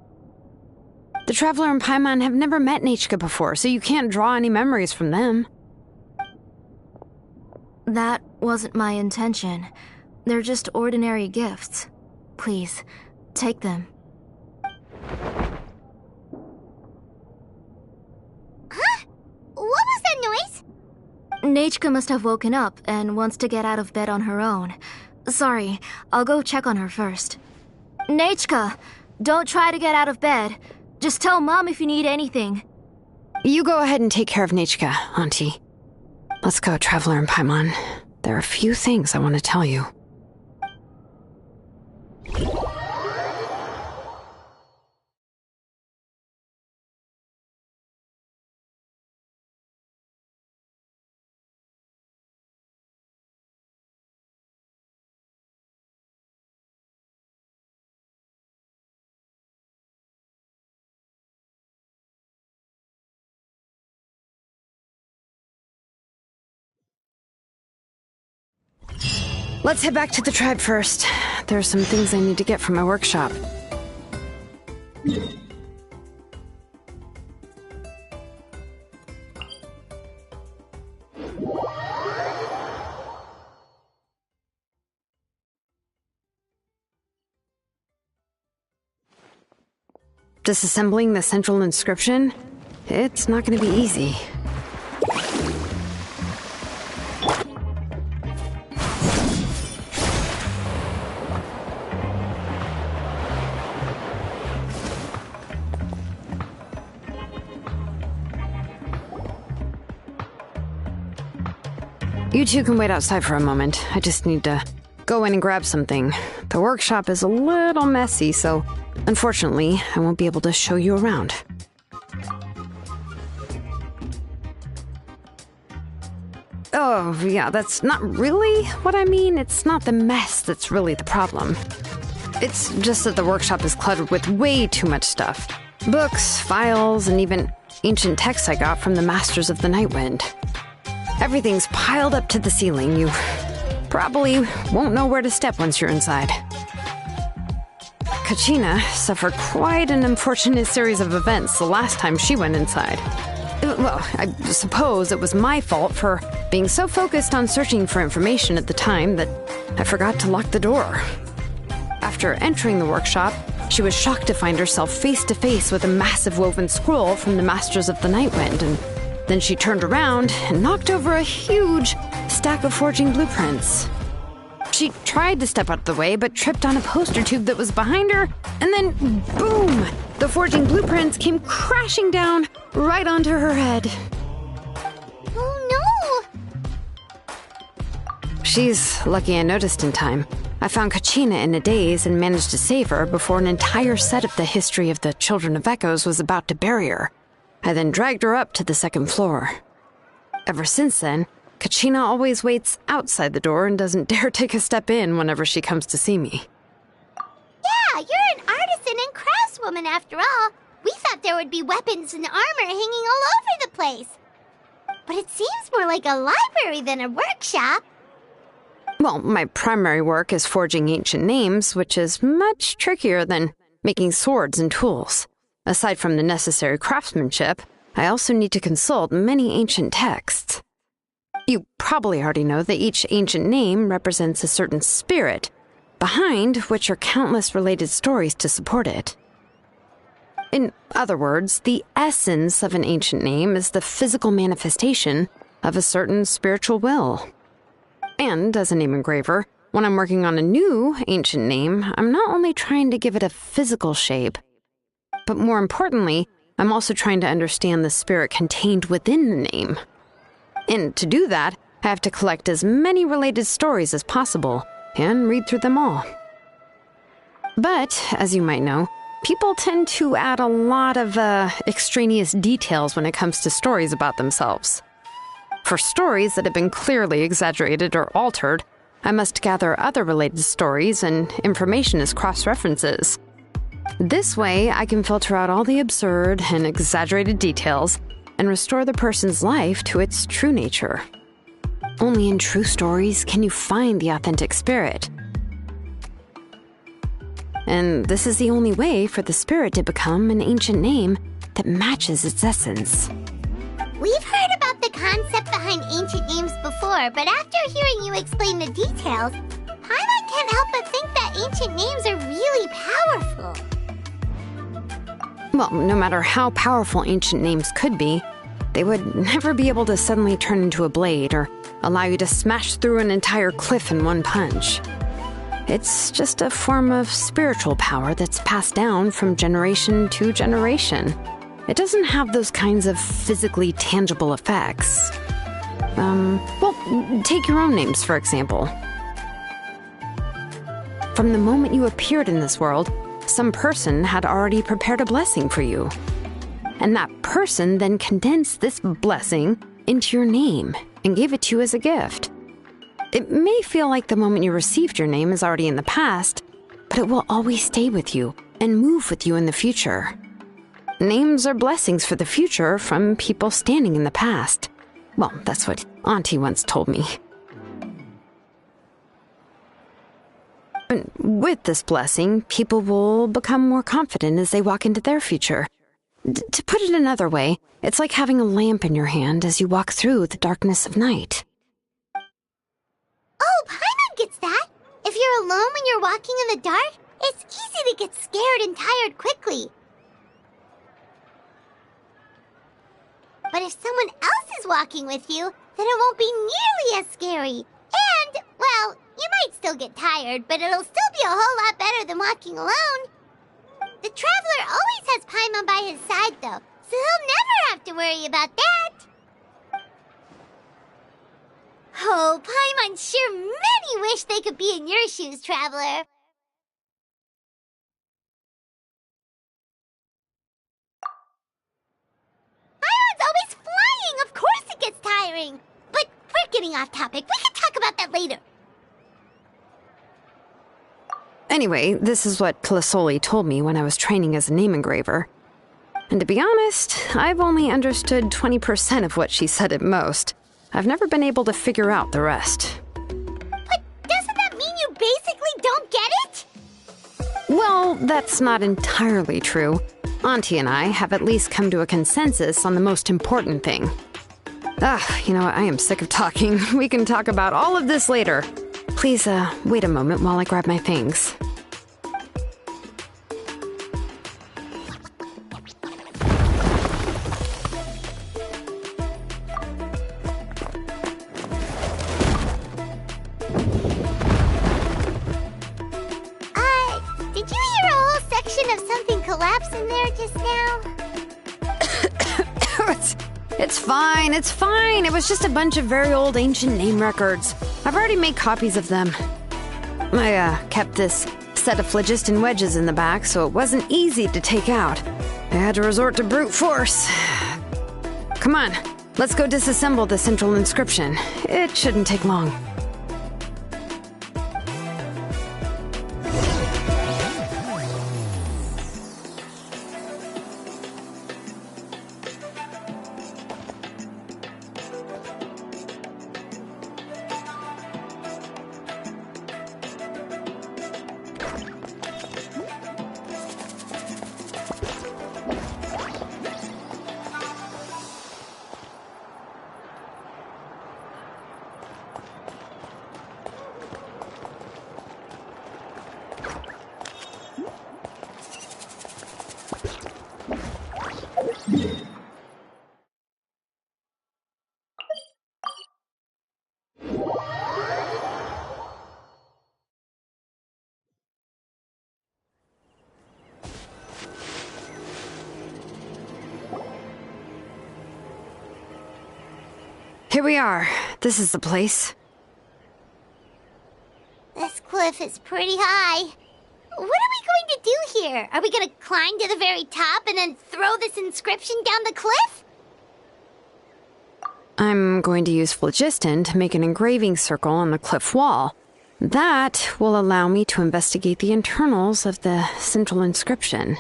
The Traveler and Paimon have never met Nechika before, so you can't draw any memories from them. That wasn't my intention. They're just ordinary gifts. Please, take them. Huh? What was that noise? Nechika must have woken up and wants to get out of bed on her own. Sorry, I'll go check on her first. Nechika, don't try to get out of bed. Just tell Mom if you need anything. You go ahead and take care of Nechika, Auntie. Let's go, Traveler and Paimon. There are a few things I want to tell you. Let's head back to the tribe first. There are some things I need to get from my workshop. Disassembling the central inscription? It's not going to be easy. You two can wait outside for a moment. I just need to go in and grab something. The workshop is a little messy, so unfortunately, I won't be able to show you around. Oh, yeah, that's not really what I mean. It's not the mess that's really the problem. It's just that the workshop is cluttered with way too much stuff. Books, files, and even ancient texts I got from the Masters of the Nightwind. Everything's piled up to the ceiling. You probably won't know where to step once you're inside. Kachina suffered quite an unfortunate series of events the last time she went inside. Well, I suppose it was my fault for being so focused on searching for information at the time that I forgot to lock the door. After entering the workshop, she was shocked to find herself face to face with a massive woven scroll from the Masters of the Nightwind, and then she turned around and knocked over a huge stack of forging blueprints. She tried to step out of the way, but tripped on a poster tube that was behind her, and then, boom! The forging blueprints came crashing down right onto her head. Oh no! She's lucky I noticed in time. I found Kachina in a daze and managed to save her before an entire set of the history of the Children of Echoes was about to bury her. I then dragged her up to the second floor. Ever since then, Kachina always waits outside the door and doesn't dare take a step in whenever she comes to see me. Yeah, you're an artisan and craftswoman after all. We thought there would be weapons and armor hanging all over the place. But it seems more like a library than a workshop. Well, my primary work is forging ancient names, which is much trickier than making swords and tools. Aside from the necessary craftsmanship, I also need to consult many ancient texts. You probably already know that each ancient name represents a certain spirit, behind which are countless related stories to support it. In other words, the essence of an ancient name is the physical manifestation of a certain spiritual will. And as a name engraver, when I'm working on a new ancient name, I'm not only trying to give it a physical shape, but more importantly, I'm also trying to understand the spirit contained within the name. And to do that, I have to collect as many related stories as possible and read through them all. But, as you might know, people tend to add a lot of extraneous details when it comes to stories about themselves. For stories that have been clearly exaggerated or altered, I must gather other related stories and information as cross-references. This way, I can filter out all the absurd and exaggerated details and restore the person's life to its true nature. Only in true stories can you find the authentic spirit. And this is the only way for the spirit to become an ancient name that matches its essence. We've heard about the concept behind ancient names before, but after hearing you explain the details, Paimon can't help but think that ancient names are really powerful. Well, no matter how powerful ancient names could be, they would never be able to suddenly turn into a blade or allow you to smash through an entire cliff in one punch. It's just a form of spiritual power that's passed down from generation to generation. It doesn't have those kinds of physically tangible effects. Well, take your own names, for example. From the moment you appeared in this world, some person had already prepared a blessing for you. And that person then condensed this blessing into your name and gave it to you as a gift. It may feel like the moment you received your name is already in the past, but it will always stay with you and move with you in the future. Names are blessings for the future from people standing in the past. Well, that's what Auntie once told me. And with this blessing, people will become more confident as they walk into their future. To put it another way, it's like having a lamp in your hand as you walk through the darkness of night. Oh, Paimon gets that. If you're alone when you're walking in the dark, it's easy to get scared and tired quickly. But if someone else is walking with you, then it won't be nearly as scary. And, well, you might still get tired, but it'll still be a whole lot better than walking alone. The Traveler always has Paimon by his side, though, so he'll never have to worry about that. Oh, Paimon sure many wish they could be in your shoes, Traveler. Paimon's always flying! Of course it gets tiring! But we're getting off topic. We can talk about that later. Anyway, this is what Tlazolli told me when I was training as a name engraver. And to be honest, I've only understood 20% of what she said at most. I've never been able to figure out the rest. But doesn't that mean you basically don't get it? Well, that's not entirely true. Auntie and I have at least come to a consensus on the most important thing. You know what? I am sick of talking. We can talk about all of this later. Please, wait a moment while I grab my things. Did you hear a whole section of something collapse in there just now? It's fine, it's fine. It was just a bunch of very old ancient name records. I've already made copies of them. I kept this set of phlogiston wedges in the back, so it wasn't easy to take out. I had to resort to brute force. Come on, let's go disassemble the central inscription. It shouldn't take long. Here we are. This is the place. This cliff is pretty high. What are we going to do here? Are we going to climb to the very top and then throw this inscription down the cliff? I'm going to use phlogiston to make an engraving circle on the cliff wall. That will allow me to investigate the internals of the central inscription.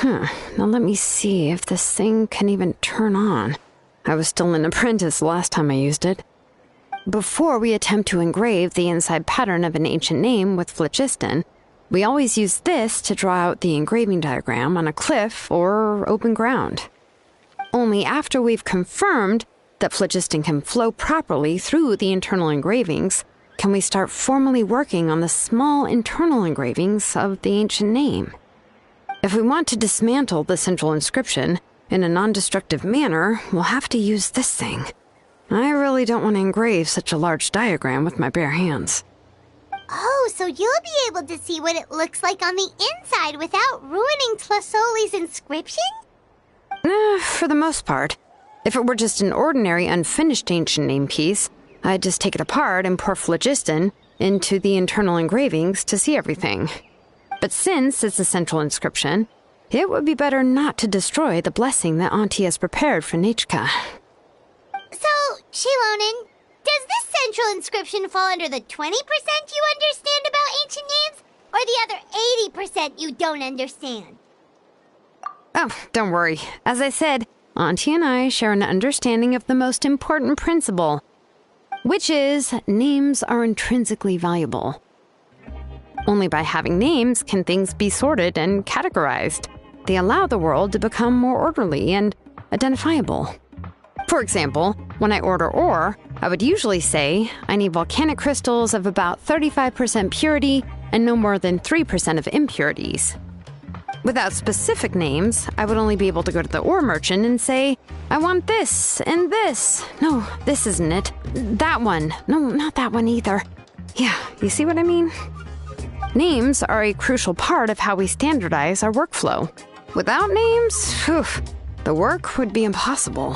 Now let me see if this thing can even turn on. I was still an apprentice last time I used it. Before we attempt to engrave the inside pattern of an ancient name with phlogiston, we always use this to draw out the engraving diagram on a cliff or open ground. Only after we've confirmed that phlogiston can flow properly through the internal engravings can we start formally working on the small internal engravings of the ancient name. If we want to dismantle the central inscription in a non-destructive manner, we'll have to use this thing. I really don't want to engrave such a large diagram with my bare hands. Oh, so you'll be able to see what it looks like on the inside without ruining Tlazolli's inscription? For the most part. If it were just an ordinary unfinished ancient name piece, I'd just take it apart and pour phlogiston into the internal engravings to see everything. But since it's a central inscription, it would be better not to destroy the blessing that Auntie has prepared for Nichka. So, Xilonen, does this central inscription fall under the 20% you understand about ancient names, or the other 80% you don't understand? Oh, don't worry. As I said, Auntie and I share an understanding of the most important principle, which is names are intrinsically valuable. Only by having names can things be sorted and categorized. They allow the world to become more orderly and identifiable. For example, when I order ore, I would usually say I need volcanic crystals of about 35% purity and no more than 3% of impurities. Without specific names, I would only be able to go to the ore merchant and say, I want this and this. No, this isn't it. That one. No, not that one either. Yeah, you see what I mean? Names are a crucial part of how we standardize our workflow. Without names, the work would be impossible.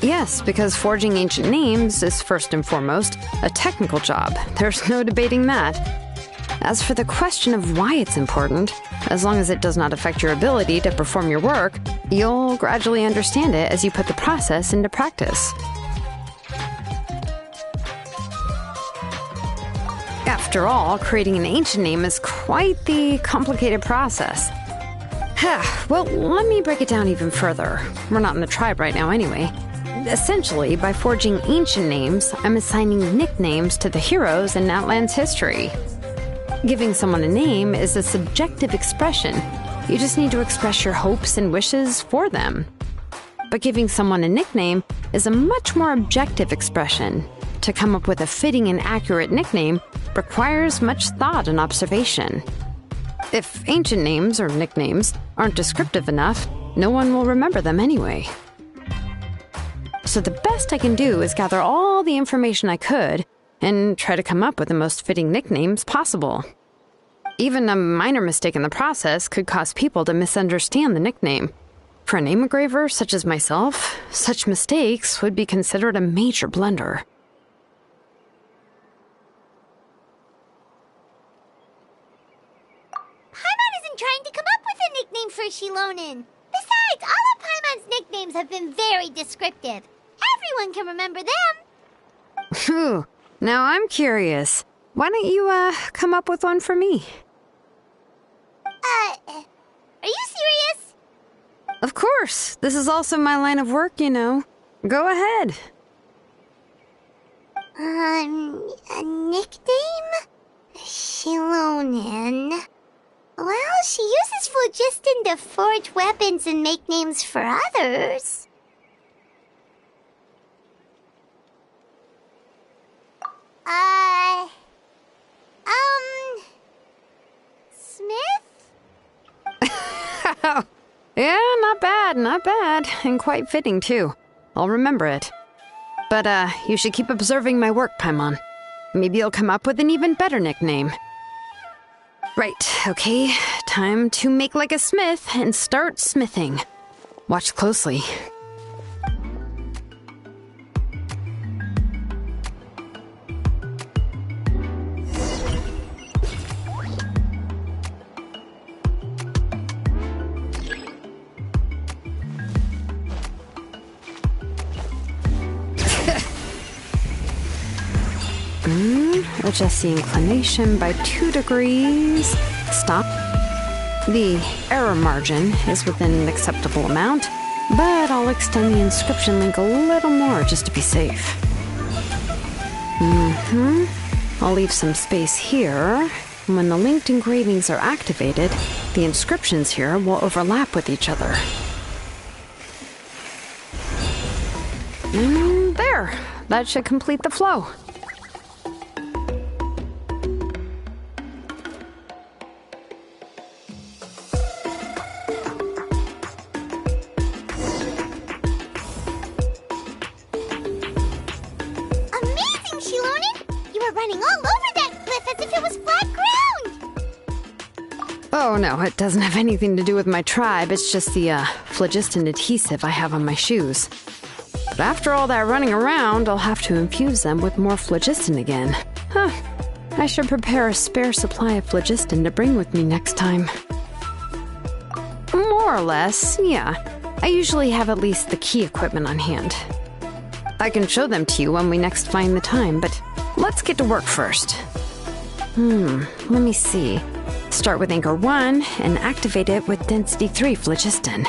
Yes, because forging ancient names is first and foremost a technical job. There's no debating that. As for the question of why it's important, as long as it does not affect your ability to perform your work, you'll gradually understand it as you put the process into practice. After all, creating an ancient name is quite the complicated process. Well, let me break it down even further. We're not in the tribe right now anyway. Essentially, by forging ancient names, I'm assigning nicknames to the heroes in Outland's history. Giving someone a name is a subjective expression. You just need to express your hopes and wishes for them. But giving someone a nickname is a much more objective expression. To come up with a fitting and accurate nickname requires much thought and observation. If ancient names or nicknames aren't descriptive enough, no one will remember them anyway. So the best I can do is gather all the information I could and try to come up with the most fitting nicknames possible. Even a minor mistake in the process could cause people to misunderstand the nickname. For a name engraver such as myself, such mistakes would be considered a major blunder. Paimon isn't trying to come up with a nickname for Xilonen. Besides, all of Paimon's nicknames have been very descriptive. Everyone can remember them. Phew. Now I'm curious. Why don't you, come up with one for me? Are you serious? Of course. This is also my line of work, you know. Go ahead. A nickname? Xilonen. Well, she uses phlogiston to forge weapons and make names for others. Smith? Yeah, not bad, and quite fitting, too. I'll remember it. But, you should keep observing my work, Paimon. Maybe you'll come up with an even better nickname. Right, okay. Time to make like a smith and start smithing. Watch closely. adjust the inclination by 2 degrees. Stop. The error margin is within an acceptable amount, but I'll extend the inscription link a little more just to be safe. I'll leave some space here. When the linked engravings are activated, the inscriptions here will overlap with each other. And there! That should complete the flow. Amazing, Xilonen! You were running all over that cliff as if it was flat ground! Oh no, it doesn't have anything to do with my tribe. It's just the phlogiston adhesive I have on my shoes. But after all that running around, I'll have to infuse them with more phlogiston again. Huh. I should prepare a spare supply of phlogiston to bring with me next time. More or less, yeah. I usually have at least the key equipment on hand. I can show them to you when we next find the time, but let's get to work first. Let me see. Start with Anchor 1 and activate it with Density 3 phlogiston.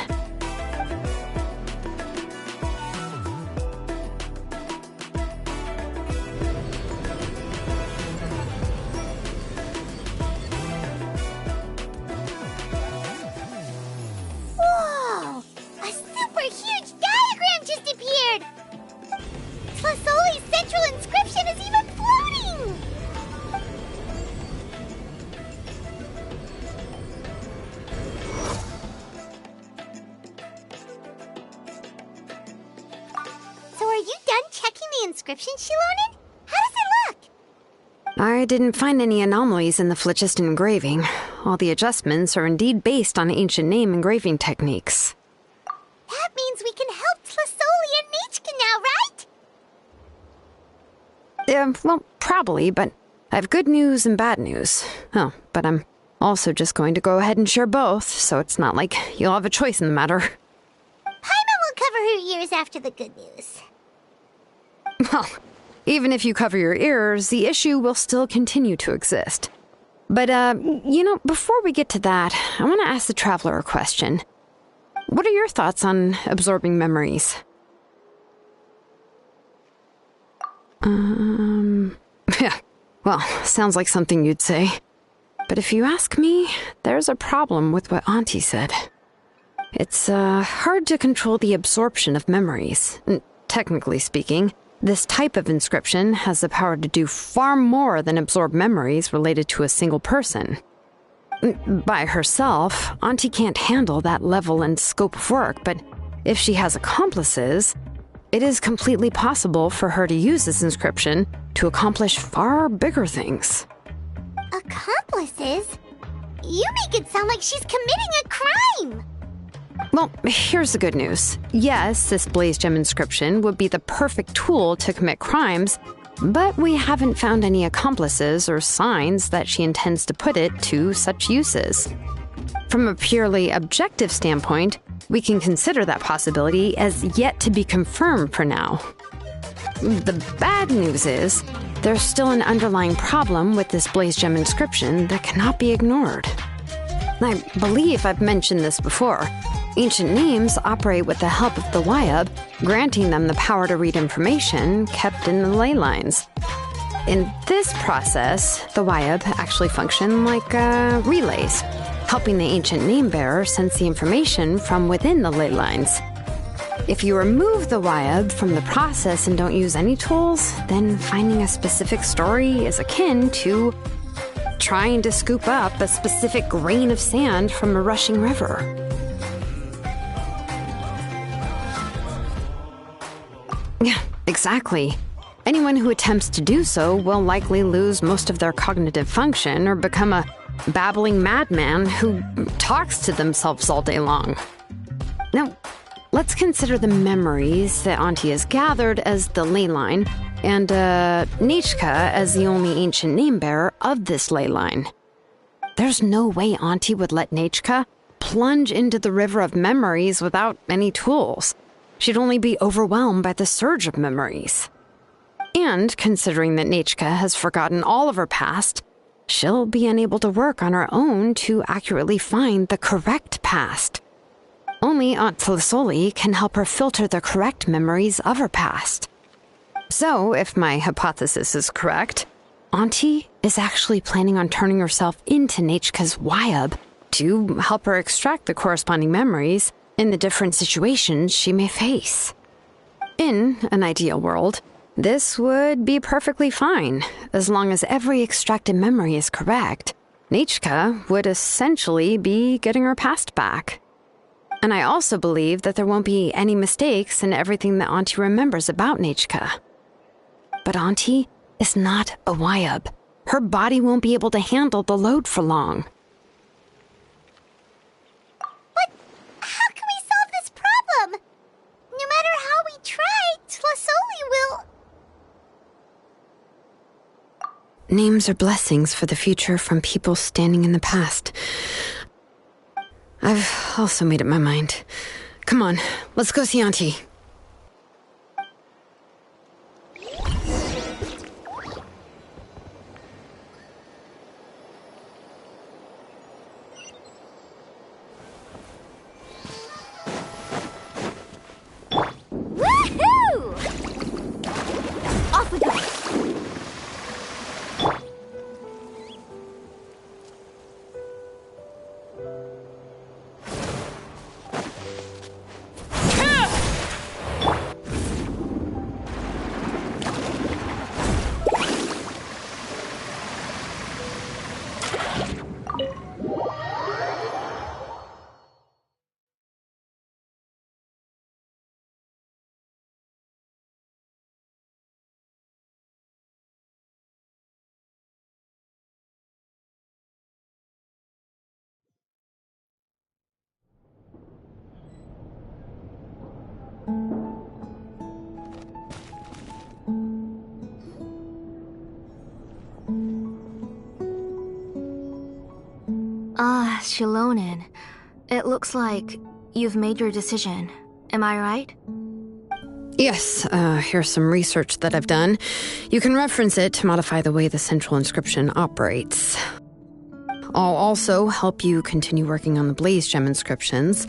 Whoa! A super huge diagram just appeared! Tlazolli's central inscription is even floating! So are you done checking the inscription, Xilonen? How does it look? I didn't find any anomalies in the phlogiston engraving. All the adjustments are indeed based on ancient name engraving techniques. That means we can help Tlazolli and Nichka now, right? Well, probably, but I have good news and bad news. Oh, but I'm also just going to go ahead and share both, so it's not like you'll have a choice in the matter. Paimon will cover her ears after the good news. Well, even if you cover your ears, the issue will still continue to exist. But, before we get to that, I want to ask the Traveler a question. What are your thoughts on absorbing memories? Yeah, well, sounds like something you'd say. But if you ask me, there's a problem with what Auntie said. It's, hard to control the absorption of memories. Technically speaking, this type of inscription has the power to do far more than absorb memories related to a single person. By herself, Auntie can't handle that level and scope of work, but if she has accomplices, it is completely possible for her to use this inscription to accomplish far bigger things. Accomplices? You make it sound like she's committing a crime! Well, here's the good news. Yes, this Blaze Gem inscription would be the perfect tool to commit crimes, but we haven't found any accomplices or signs that she intends to put it to such uses. From a purely objective standpoint, we can consider that possibility as yet to be confirmed for now. The bad news is, there's still an underlying problem with this Blaze Gem inscription that cannot be ignored. I believe I've mentioned this before. Ancient names operate with the help of the Wyab, granting them the power to read information kept in the ley lines. In this process, the Wyab actually function like relays, helping the ancient name bearer sense the information from within the ley lines. If you remove the Wyab from the process and don't use any tools, then finding a specific story is akin to trying to scoop up a specific grain of sand from a rushing river. Yeah, exactly. Anyone who attempts to do so will likely lose most of their cognitive function or become a babbling madman who talks to themselves all day long. Now, let's consider the memories that Auntie has gathered as the ley line, and Nichka as the only ancient name bearer of this ley line. There's no way Auntie would let Nichka plunge into the river of memories without any tools. She'd only be overwhelmed by the surge of memories. And considering that Nechka has forgotten all of her past, she'll be unable to work on her own to accurately find the correct past. Only Aunt Tlazolli can help her filter the correct memories of her past. So, if my hypothesis is correct, Auntie is actually planning on turning herself into Nechka's Wyub to help her extract the corresponding memories in the different situations she may face. In an ideal world, this would be perfectly fine, as long as every extracted memory is correct. Nechka would essentially be getting her past back. And I also believe that there won't be any mistakes in everything that Auntie remembers about Nechka. But Auntie is not a Wyub. Her body won't be able to handle the load for long. But how can we solve this problem? No matter how we try, Tlazolli will... Names are blessings for the future from people standing in the past. I've also made up my mind. Come on, let's go see Auntie. Woohoo! Off we go! Xilonen. It looks like you've made your decision. Am I right? Yes, here's some research that I've done. You can reference it to modify the way the central inscription operates. I'll also help you continue working on the Blaze Gem inscriptions,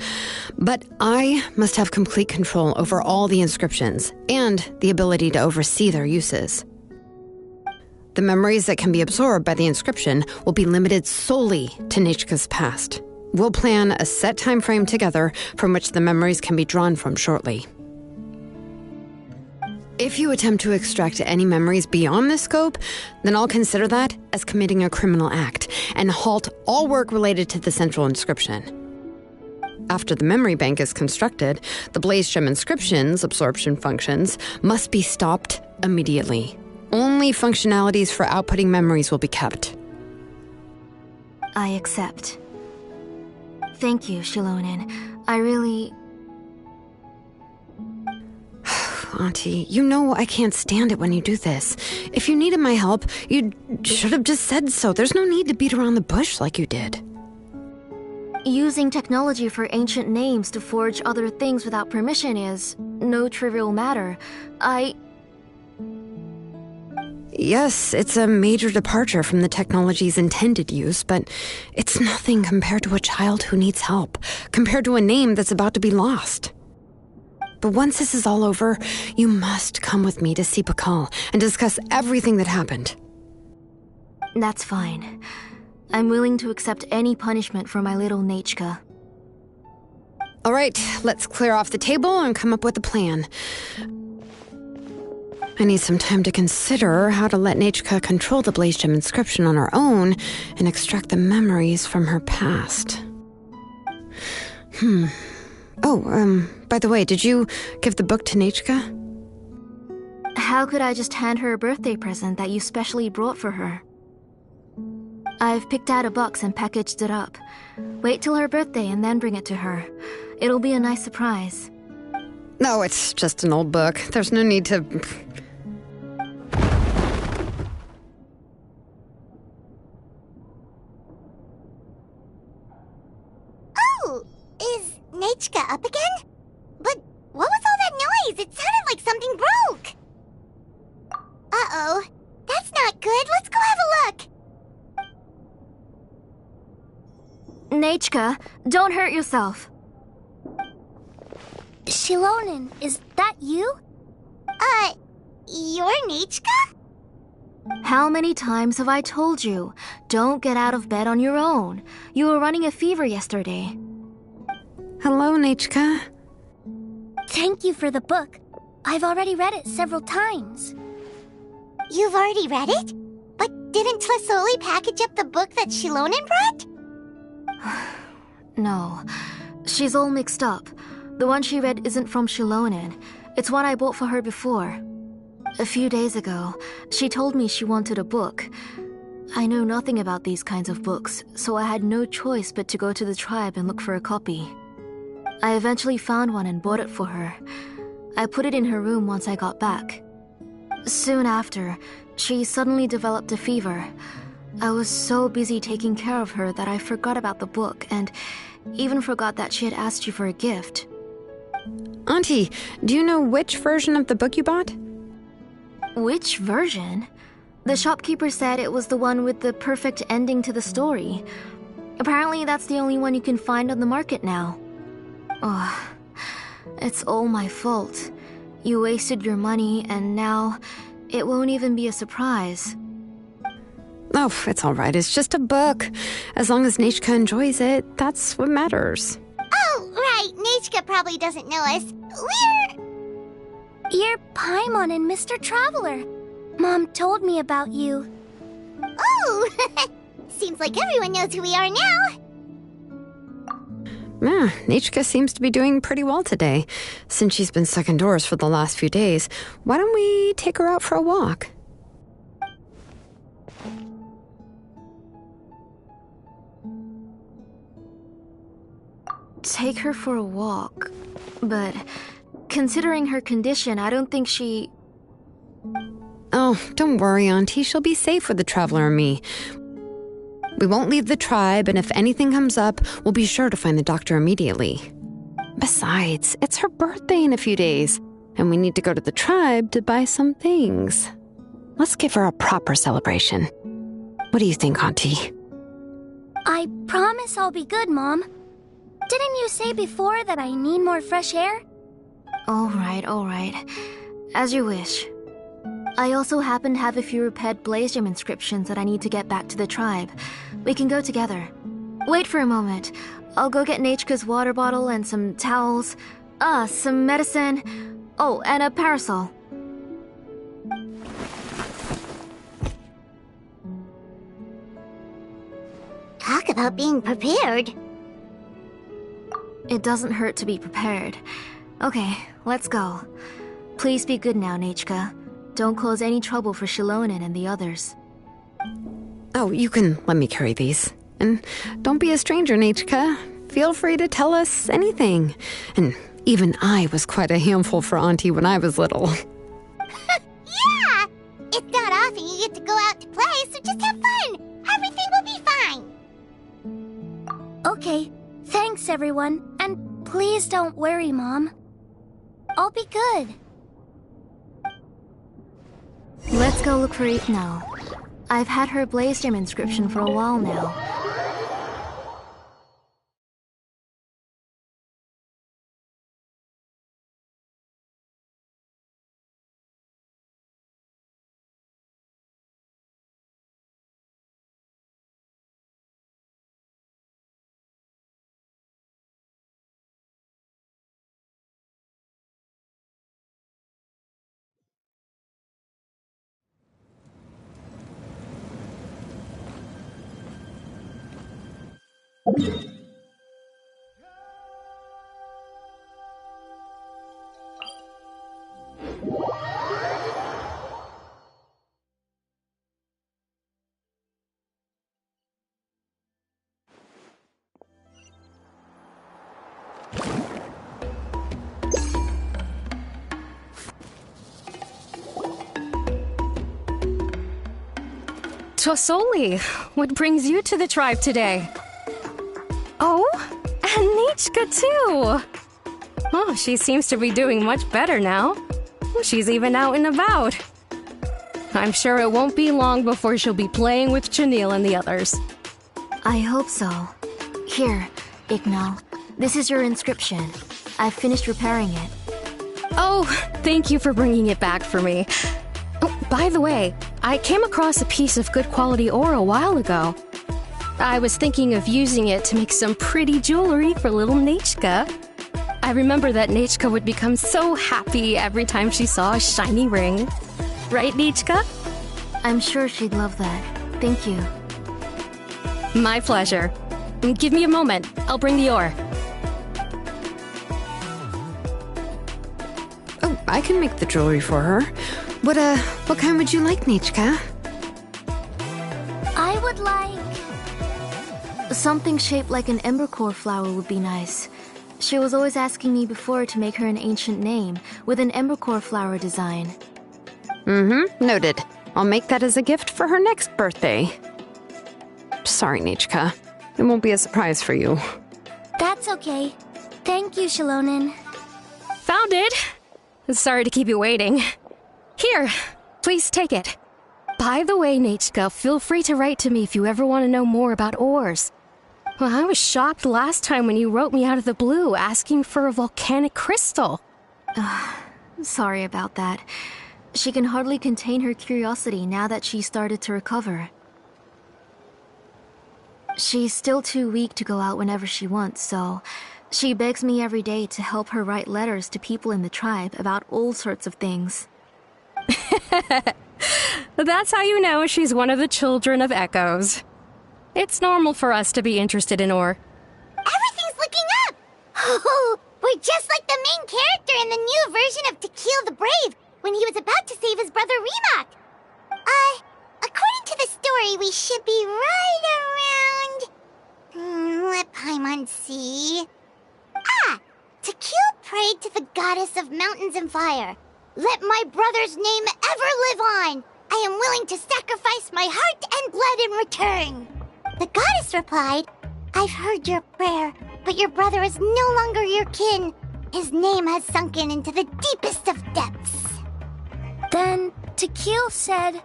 but I must have complete control over all the inscriptions and the ability to oversee their uses. The memories that can be absorbed by the inscription will be limited solely to Nechka's past. We'll plan a set time frame together from which the memories can be drawn from shortly. If you attempt to extract any memories beyond this scope, then I'll consider that as committing a criminal act and halt all work related to the central inscription. After the memory bank is constructed, the Blaze Gem inscription's absorption functions must be stopped immediately. Only functionalities for outputting memories will be kept. I accept. Thank you, Xilonen. I really... Auntie, you know I can't stand it when you do this. If you needed my help, you should have just said so. There's no need to beat around the bush like you did. Using technology for ancient names to forge other things without permission is no trivial matter. Yes, it's a major departure from the technology's intended use, but it's nothing compared to a child who needs help, compared to a name that's about to be lost. But once this is all over, you must come with me to see Pakal and discuss everything that happened. That's fine. I'm willing to accept any punishment for my little Nechka. All right, let's clear off the table and come up with a plan. I need some time to consider how to let Nechka control the Blaze Gem inscription on her own and extract the memories from her past. By the way, did you give the book to Nechka? How could I just hand her a birthday present that you specially brought for her? I've picked out a box and packaged it up. Wait till her birthday and then bring it to her. It'll be a nice surprise. No, it's just an old book. There's no need to... Oh, is Nechka up again? But what was all that noise? It sounded like something broke. Uh-oh. That's not good. Let's go have a look. Nechka, don't hurt yourself. Xilonen, is that you? You're Nechka? How many times have I told you? Don't get out of bed on your own. You were running a fever yesterday. Hello, Nechka. Thank you for the book. I've already read it several times. You've already read it? But didn't Tlazolli package up the book that Xilonen brought? No, she's all mixed up. The one she read isn't from Xilonen. It's one I bought for her before. A few days ago, she told me she wanted a book. I know nothing about these kinds of books, so I had no choice but to go to the tribe and look for a copy. I eventually found one and bought it for her. I put it in her room once I got back. Soon after, she suddenly developed a fever. I was so busy taking care of her that I forgot about the book and even forgot that she had asked you for a gift. Auntie, do you know which version of the book you bought? Which version? The shopkeeper said it was the one with the perfect ending to the story. Apparently that's the only one you can find on the market now. Oh, it's all my fault. You wasted your money and now it won't even be a surprise. Oh, it's all right. It's just a book. As long as Nechka enjoys it, that's what matters. Oh, right. Nechka probably doesn't know us. You're Paimon and Mr. Traveler. Mom told me about you. Oh! Seems like everyone knows who we are now. Yeah, Nechka seems to be doing pretty well today. Since she's been stuck indoors for the last few days, why don't we take her out for a walk? Take her for a walk. But considering her condition, I don't think she... Oh, don't worry, Auntie. She'll be safe with the Traveler and me. We won't leave the tribe, and if anything comes up, we'll be sure to find the doctor immediately. Besides, it's her birthday in a few days, and we need to go to the tribe to buy some things. Let's give her a proper celebration. What do you think, Auntie? I promise I'll be good, Mom. Didn't you say before that I need more fresh air? All right. As you wish. I also happen to have a few repaired Blaze Gem inscriptions that I need to get back to the tribe. We can go together. Wait for a moment. I'll go get Nechka's water bottle and some towels. Some medicine. Oh, and a parasol. Talk about being prepared. It doesn't hurt to be prepared. Okay, let's go. Please be good now, Nechka. Don't cause any trouble for Xilonen and the others. Oh, you can let me carry these. And don't be a stranger, Nechka. Feel free to tell us anything. And even I was quite a handful for Auntie when I was little. Yeah! It's not often you get to go out to play, so just have fun. Everything will be fine. Okay, thanks everyone. And please don't worry, Mom. I'll be good. Let's go look for Eve now. I've had her Blaze Gem inscription for a while now. Tlazolli, what brings you to the tribe today? Oh, and Nechka too! Oh, she seems to be doing much better now. She's even out and about. I'm sure it won't be long before she'll be playing with Chenille and the others. I hope so. Here, Ignal. This is your inscription. I've finished repairing it. Oh, thank you for bringing it back for me. Oh, by the way, I came across a piece of good quality ore a while ago. I was thinking of using it to make some pretty jewelry for little Nechka. I remember that Nechka would become so happy every time she saw a shiny ring. Right, Nechka? I'm sure she'd love that. Thank you. My pleasure. Give me a moment. I'll bring the ore. Oh, I can make the jewelry for her. What kind would you like, Nechka? I would like... Something shaped like an embercore flower would be nice. She was always asking me before to make her an ancient name with an embercore flower design. Noted. I'll make that as a gift for her next birthday. Sorry, Nechka. It won't be a surprise for you. That's okay. Thank you, Xilonen. Found it! Sorry to keep you waiting. Here, please take it. By the way, Nechka, feel free to write to me if you ever want to know more about ores. Well, I was shocked last time when you wrote me out of the blue asking for a volcanic crystal. Sorry about that. She can hardly contain her curiosity now that she's started to recover. She's still too weak to go out whenever she wants, so she begs me every day to help her write letters to people in the tribe about all sorts of things. That's how you know she's one of the children of Echoes. It's normal for us to be interested in ore. Everything's looking up! Oh, we're just like the main character in the new version of To Kill the Brave when he was about to save his brother Rimac. According to the story, we should be right around... let Paimon see... To Kill prayed to the goddess of mountains and fire. Let my brother's name ever live on. I am willing to sacrifice my heart and blood in return. The goddess replied, I've heard your prayer, but your brother is no longer your kin. His name has sunken into the deepest of depths. Then Tequil said,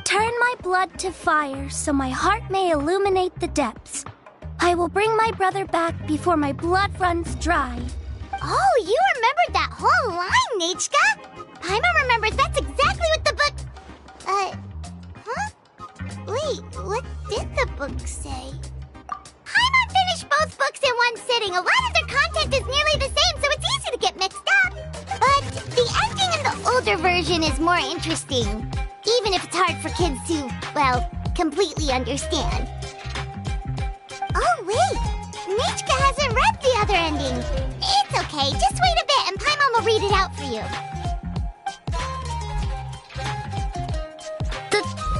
turn my blood to fire so my heart may illuminate the depths. I will bring my brother back before my blood runs dry. Oh, you remembered that whole line, Nechka! Paimon remembers that's exactly what the book... Wait, what did the book say? Paimon finished both books in one sitting. A lot of their content is nearly the same, so it's easy to get mixed up. But the ending in the older version is more interesting, even if it's hard for kids to, well, completely understand. Oh, wait! Nechka hasn't read the other ending. It's okay, just wait a bit and Paimon will read it out for you.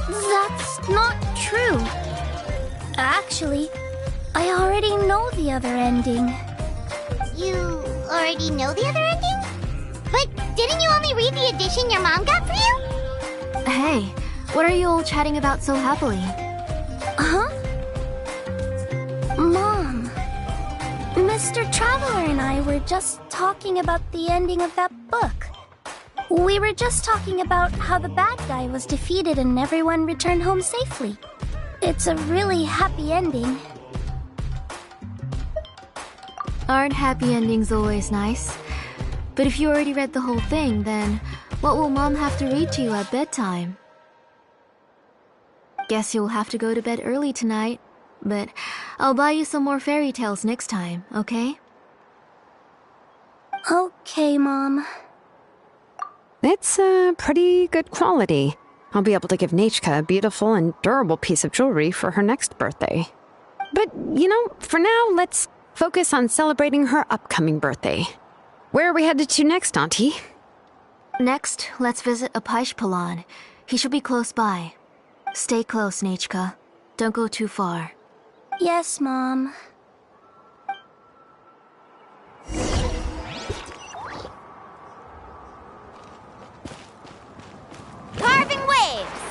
That's not true. Actually, I already know the other ending. You already know the other ending? But didn't you only read the edition your mom got for you? Hey, what are you all chatting about so happily? Huh? Mom, Mr. Traveler and I were just talking about the ending of that book. We were just talking about how the bad guy was defeated and everyone returned home safely. It's a really happy ending. Aren't happy endings always nice? But if you already read the whole thing, then what will Mom have to read to you at bedtime? Guess you'll have to go to bed early tonight, but I'll buy you some more fairy tales next time, okay? Okay, Mom. It's a pretty good quality. I'll be able to give Nechka a beautiful and durable piece of jewelry for her next birthday. But, for now, let's focus on celebrating her upcoming birthday. Where are we headed to next, Auntie? Next, let's visit Apaish. He should be close by. Stay close, Nechka. Don't go too far. Yes, Mom. Carving waves!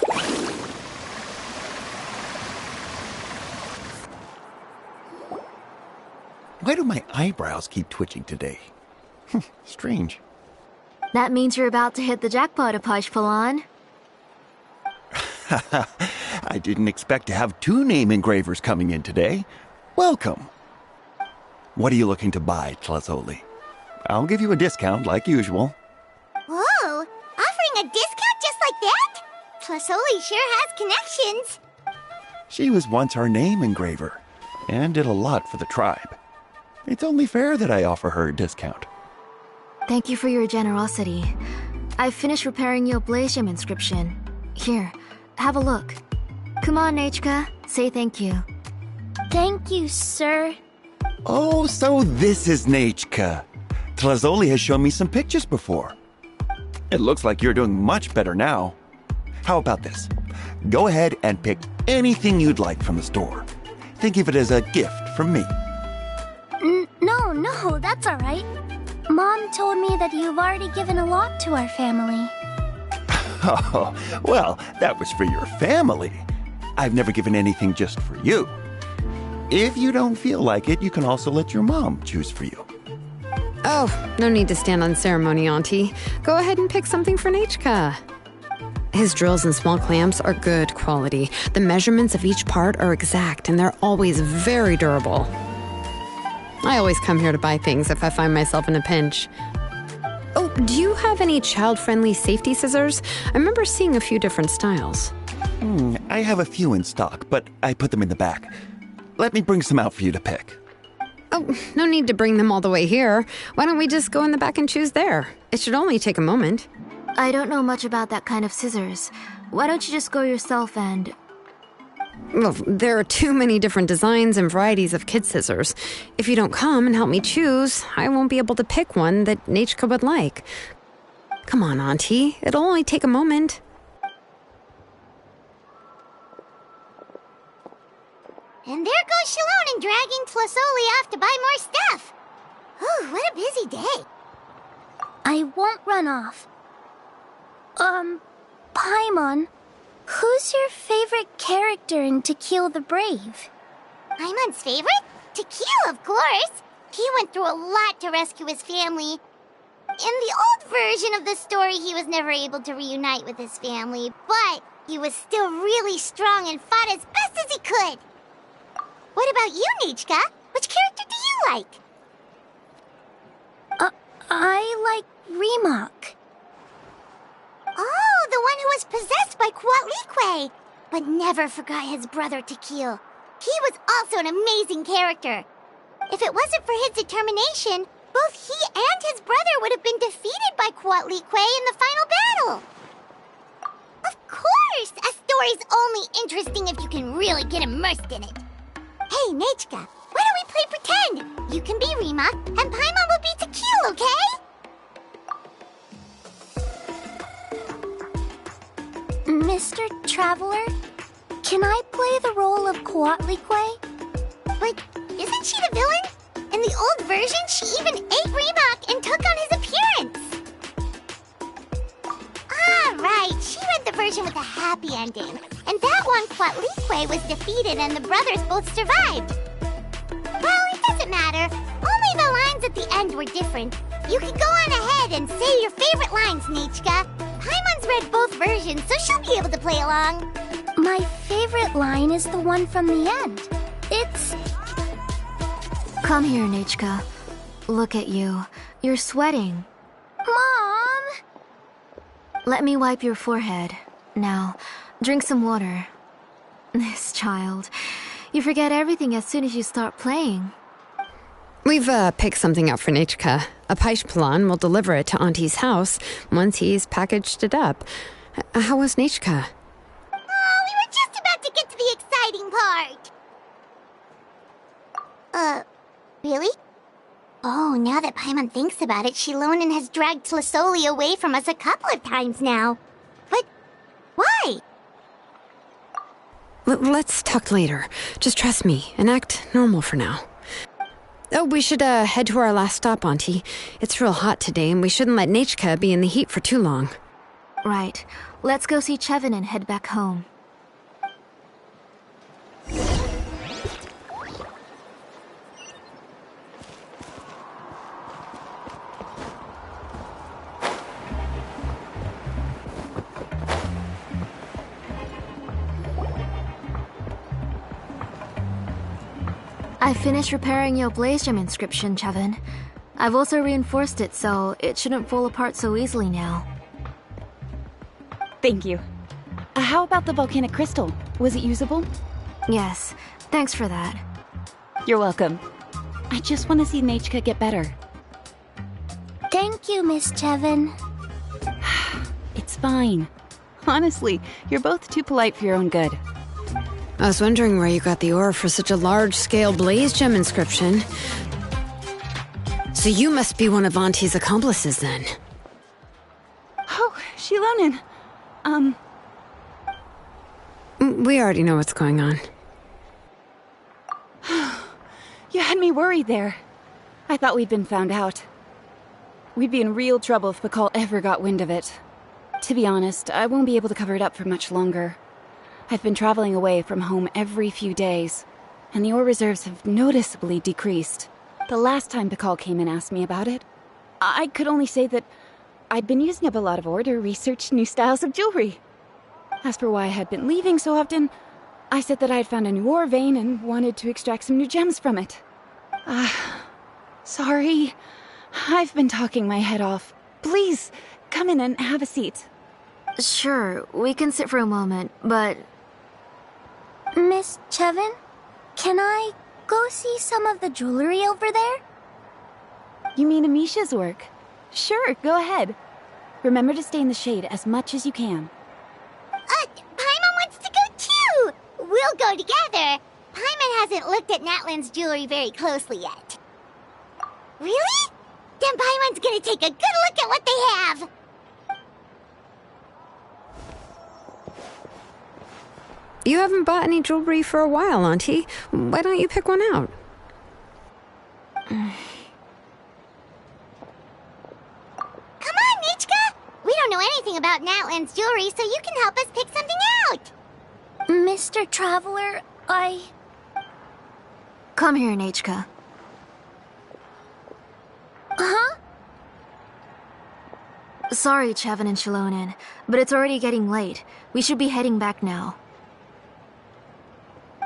Why do my eyebrows keep twitching today? Strange. That means you're about to hit the jackpot, Apaish. I didn't expect to have 2 name engravers coming in today. Welcome. What are you looking to buy, Tlazolli? I'll give you a discount like usual. Whoa! Offering a discount just like that? Tlazolli sure has connections. She was once our name engraver, and did a lot for the tribe. It's only fair that I offer her a discount. Thank you for your generosity. I've finished repairing your blaze gem inscription. Here, have a look. Come on, Nechka, say thank you. Thank you, sir. Oh, so this is Nechka. Tlazolli has shown me some pictures before. It looks like you're doing much better now. How about this? Go ahead and pick anything you'd like from the store. Think of it as a gift from me. No, that's all right. Mom told me that you've already given a lot to our family. Oh, well, that was for your family. I've never given anything just for you. If you don't feel like it, you can also let your mom choose for you. Oh, no need to stand on ceremony, Auntie. Go ahead and pick something for Nechka. His drills and small clamps are good quality. The measurements of each part are exact, and they're always very durable. I always come here to buy things if I find myself in a pinch. Oh, do you have any child-friendly safety scissors? I remember seeing a few different styles. I have a few in stock, but I put them in the back. Let me bring some out for you to pick. Oh, no need to bring them all the way here. Why don't we just go in the back and choose there? It should only take a moment. I don't know much about that kind of scissors. Why don't you just go yourself and... Well, there are too many different designs and varieties of kid scissors. If you don't come and help me choose, I won't be able to pick one that Nechka would like. Come on, Auntie. It'll only take a moment. And there goes Xilonen dragging Tlazolli off to buy more stuff. Ooh, what a busy day. I won't run off. Paimon, who's your favorite character in To Kill the Brave? Paimon's favorite? To Kill, of course. He went through a lot to rescue his family. In the old version of the story, he was never able to reunite with his family, but he was still really strong and fought as best as he could. What about you, Nechka? Which character do you like? I like Remak. Oh, the one who was possessed by Quatlique, but never forgot his brother Tequil. He was also an amazing character. If it wasn't for his determination, both he and his brother would have been defeated by Quatlique in the final battle. Of course, a story's only interesting if you can really get immersed in it. Hey, Nechka, why don't we play pretend? You can be Remak, and Paimon will be Tequil, okay? Mr. Traveler, can I play the role of Quatlique? But isn't she the villain? In the old version, she even ate Remak and took on his appearance. Ah, right. She read the version with a happy ending. And that one, Quatlique was defeated and the brothers both survived. Well, it doesn't matter. Only the lines at the end were different. You can go on ahead and say your favorite lines, Nechka. Paimon's read both versions, so she'll be able to play along. My favorite line is the one from the end. It's... Come here, Nechka. Look at you. You're sweating. Mom! Let me wipe your forehead. Now, drink some water. This child. You forget everything as soon as you start playing. We've picked something up for Nechka. A Paishpalan will deliver it to Auntie's house once he's packaged it up. How was Nechka? Oh, we were just about to get to the exciting part. Really? Oh, now that Paimon thinks about it, Xilonen has dragged Tlazolli away from us a couple of times now. But why? Let's talk later. Just trust me and act normal for now. Oh, we should head to our last stop, Auntie. It's real hot today, and we shouldn't let Nechka be in the heat for too long. Right. Let's go see Chevin and head back home. I finished repairing your blaze gem inscription, Chevin. I've also reinforced it so it shouldn't fall apart so easily now. Thank you. How about the volcanic crystal? Was it usable? Yes, thanks for that. You're welcome. I just want to see Nechka get better. Thank you, Miss Chevin. It's fine. Honestly, you're both too polite for your own good. I was wondering where you got the ore for such a large-scale blaze gem inscription. So you must be one of Auntie's accomplices, then. Oh, Xilonen. We already know what's going on. You had me worried there. I thought we'd been found out. We'd be in real trouble if Pakal ever got wind of it. To be honest, I won't be able to cover it up for much longer. I've been traveling away from home every few days, and the ore reserves have noticeably decreased. The last time Pakal came and asked me about it, I could only say that I'd been using up a lot of ore to research new styles of jewelry. As for why I had been leaving so often, I said that I had found a new ore vein and wanted to extract some new gems from it. Sorry. I've been talking my head off. Please, come in and have a seat. Sure, we can sit for a moment, but... Miss Chevin, can I go see some of the jewelry over there? You mean Amisha's work? Sure, go ahead. Remember to stay in the shade as much as you can. Paimon wants to go too! We'll go together. Paimon hasn't looked at Natlan's jewelry very closely yet. Really? Then Paimon's gonna take a good look at what they have! You haven't bought any jewelry for a while, Auntie. Why don't you pick one out? Come on, Nichka! We don't know anything about Natlan's jewelry, so you can help us pick something out! Mr. Traveler, Come here, Nechka. Huh? Sorry, Chevin and Xilonen, but it's already getting late. We should be heading back now.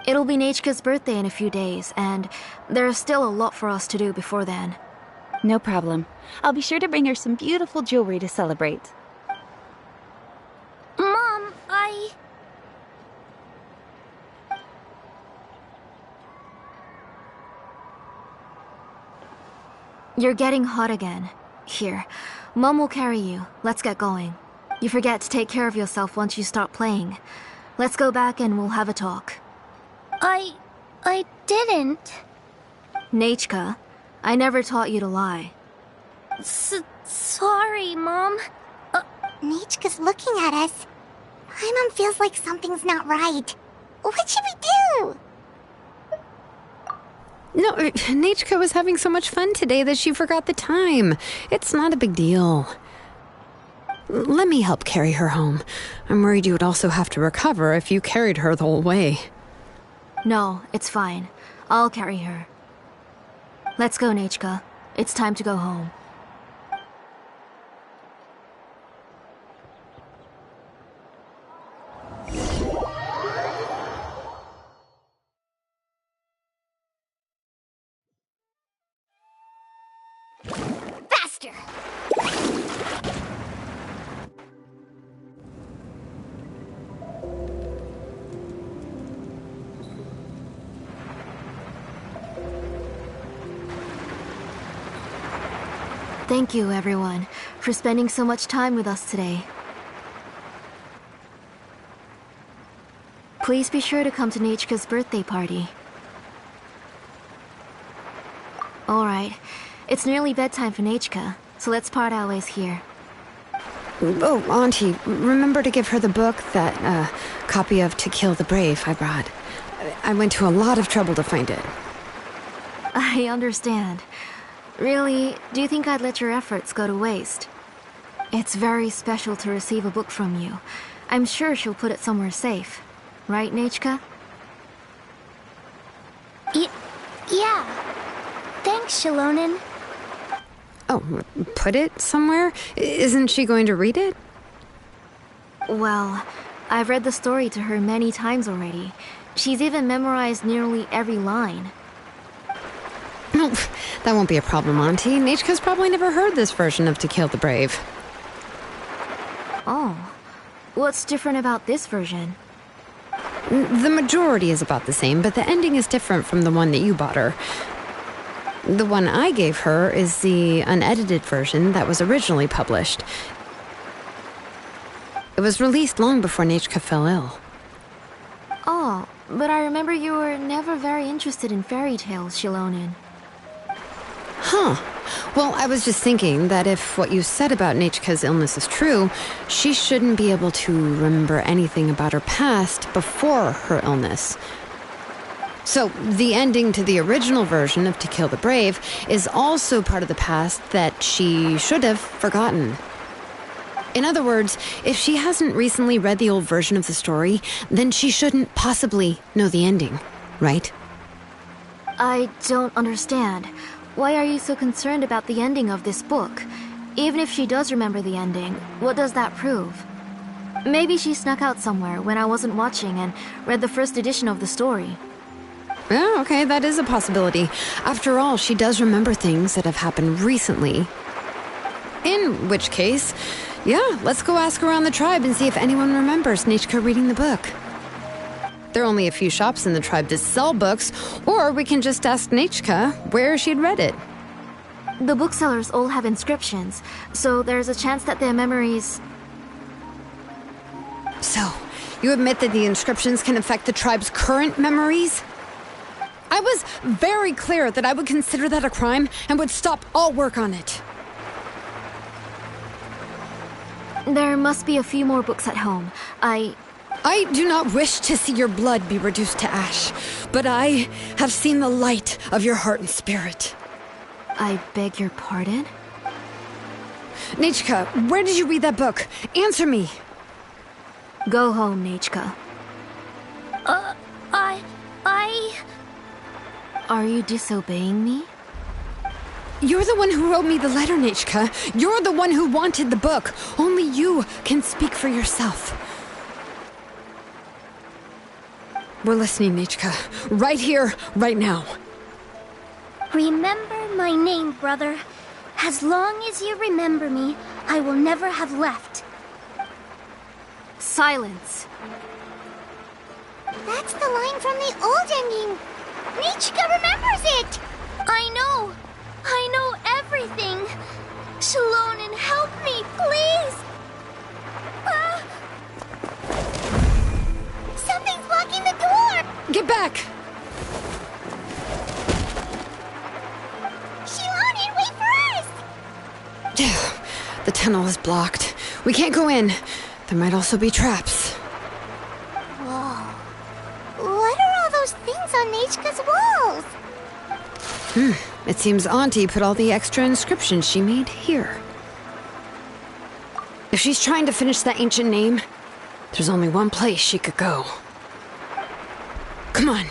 It'll be Nechka's birthday in a few days, and there's still a lot for us to do before then. No problem. I'll be sure to bring her some beautiful jewelry to celebrate. Mom, You're getting hot again. Here, Mom will carry you. Let's get going. You forget to take care of yourself once you start playing. Let's go back and we'll have a talk. I didn't. Nechka, I never taught you to lie. Sorry, Mom. Nichka's looking at us. Paimon feels like something's not right. What should we do? No, Nechka was having so much fun today that she forgot the time. It's not a big deal. Let me help carry her home. I'm worried you would also have to recover if you carried her the whole way. No, it's fine. I'll carry her. Let's go, Nechka. It's time to go home. Faster! Thank you, everyone, for spending so much time with us today. Please be sure to come to Nechka's birthday party. Alright, it's nearly bedtime for Nechka, so let's part our ways here. Oh, Auntie, remember to give her the book, that copy of To Kill the Brave I brought. I went to a lot of trouble to find it. I understand. Really, do you think I'd let your efforts go to waste? It's very special to receive a book from you. I'm sure she'll put it somewhere safe. Right, Nechka? Yeah. Thanks, Xilonen. Oh, put it somewhere? Isn't she going to read it? Well, I've read the story to her many times already. She's even memorized nearly every line. No, that won't be a problem, Auntie. Nechka's probably never heard this version of To Kill the Brave. Oh. What's different about this version? The majority is about the same, but the ending is different from the one that you bought her. The one I gave her is the unedited version that was originally published. It was released long before Nechka fell ill. Oh, but I remember you were never very interested in fairy tales, Xilonen. Huh. Well, I was just thinking that if what you said about Nechka's illness is true, she shouldn't be able to remember anything about her past before her illness. So, the ending to the original version of To Kill the Brave is also part of the past that she should have forgotten. In other words, if she hasn't recently read the old version of the story, then she shouldn't possibly know the ending, right? I don't understand. Why are you so concerned about the ending of this book? Even if she does remember the ending, what does that prove? Maybe she snuck out somewhere when I wasn't watching and read the first edition of the story. Yeah, okay, that is a possibility. After all, she does remember things that have happened recently. In which case, yeah, let's go ask around the tribe and see if anyone remembers Nechka reading the book. There are only a few shops in the tribe that sell books, or we can just ask Nechka where she'd read it. The booksellers all have inscriptions, so there's a chance that their memories... So, you admit that the inscriptions can affect the tribe's current memories? I was very clear that I would consider that a crime and would stop all work on it. There must be a few more books at home. I do not wish to see your blood be reduced to ash, but I have seen the light of your heart and spirit. I beg your pardon? Nechka, where did you read that book? Answer me. Go home, Nechka. Are you disobeying me? You're the one who wrote me the letter, Nechka. You're the one who wanted the book. Only you can speak for yourself. We're listening, Nechka. Right here, right now. Remember my name, brother. As long as you remember me, I will never have left. Silence. That's the line from the old ending. Nechka remembers it. I know everything. Xilonen, help me, please. Something's blocking the door. Get back. Xilonen, wait for us. The tunnel is blocked. We can't go in. There might also be traps. Whoa. What are all those things on Nechka's walls? It seems Auntie put all the extra inscriptions she made here. If she's trying to finish that ancient name, there's only one place she could go. Come on.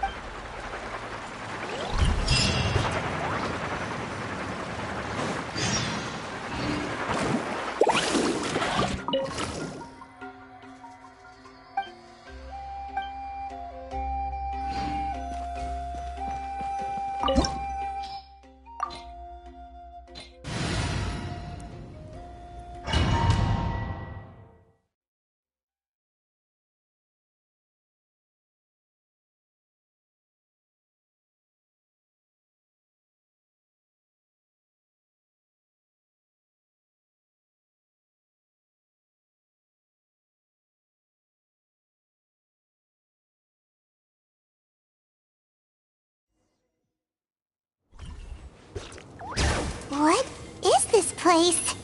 What is this place?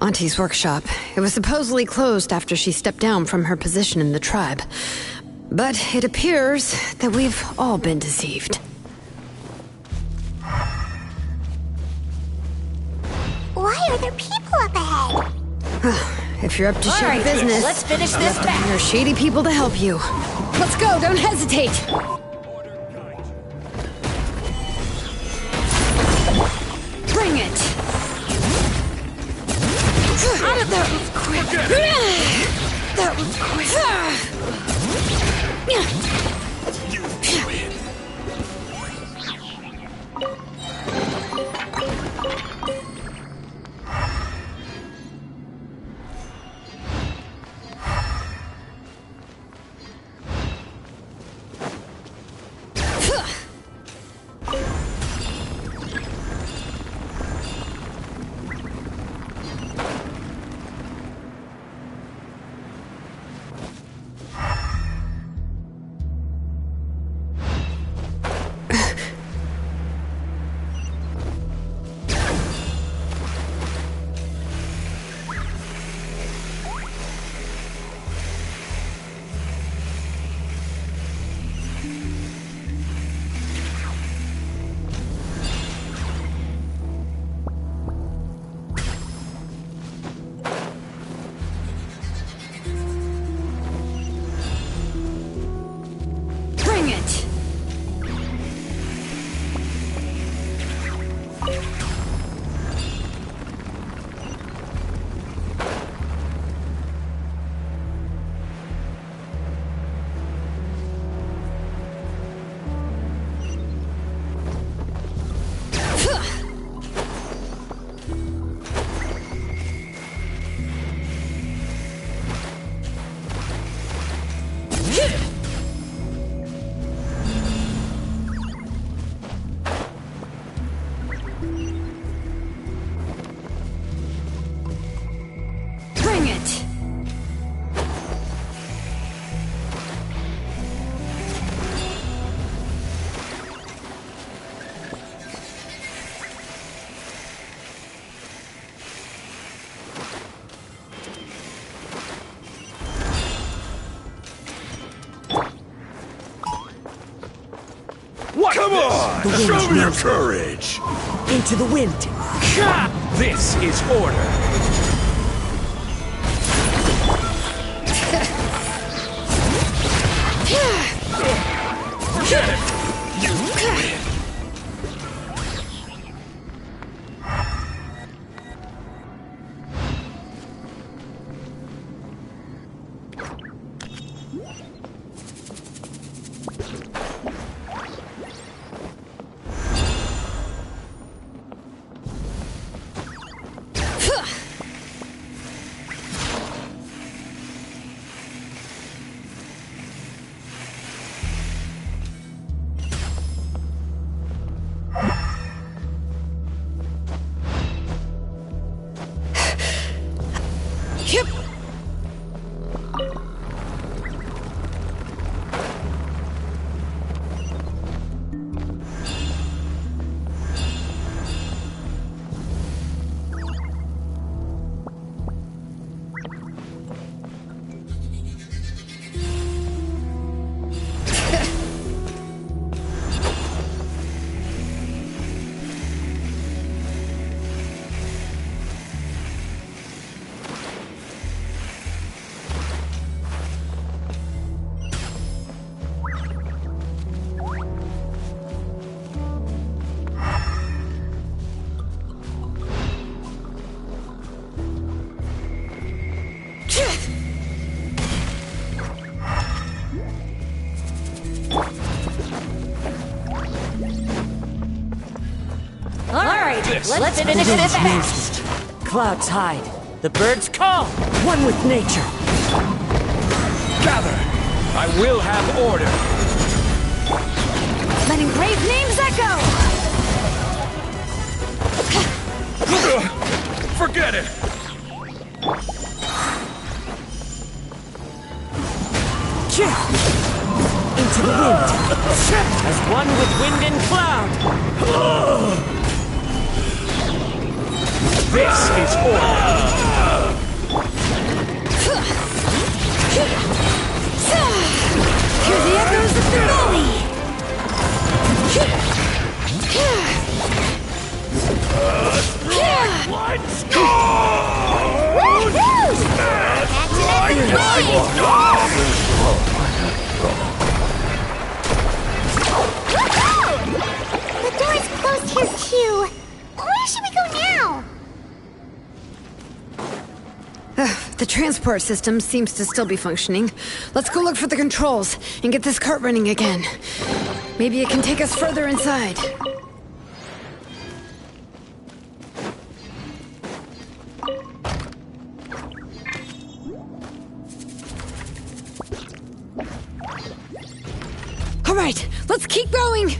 Auntie's workshop. It was supposedly closed after she stepped down from her position in the tribe. But it appears that we've all been deceived. Why are there people up ahead? If you're up to shady business, let's finish this you have to hire shady people to help you. Let's go, don't hesitate! Bring it! That was quick! That was quick! You win. on! The wind Show me your knows it. courage! Into the wind. This is order! Get it! You win! Let's finish this fast. Clouds hide. The birds call. One with nature. Gather! I will have order! Let engraved names echo! Forget it! Into the wind. As one with wind and cloud. This is order! Hear the echoes of the valley! Let's go! The door's closed here too. Where should we go now? The transport system seems to still be functioning. Let's go look for the controls and get this cart running again. Maybe it can take us further inside. All right, let's keep going!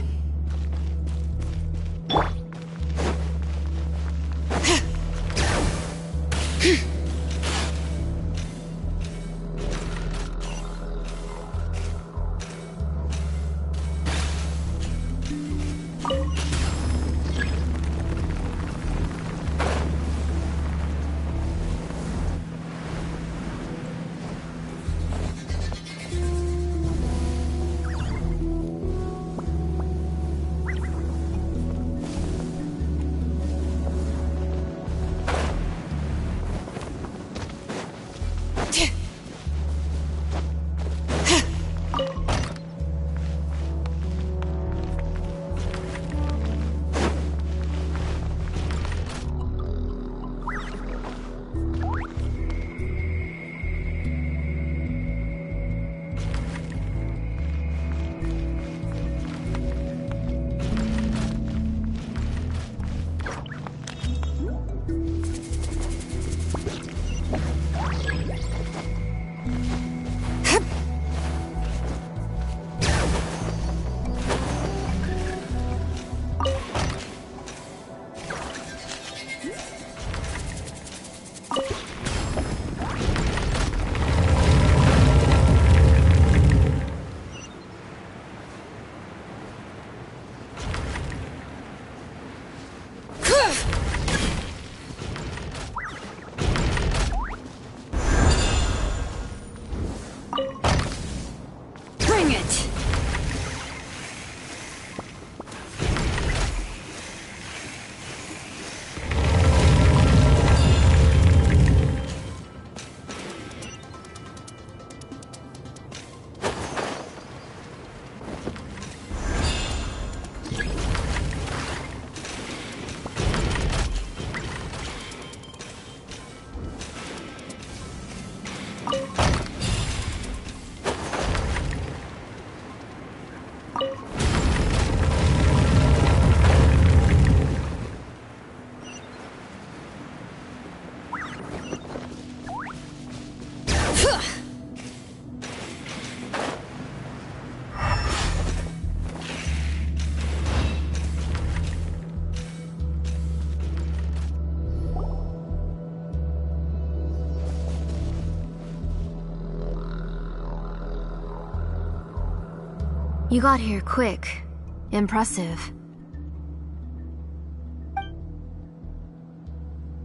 You got here quick. Impressive.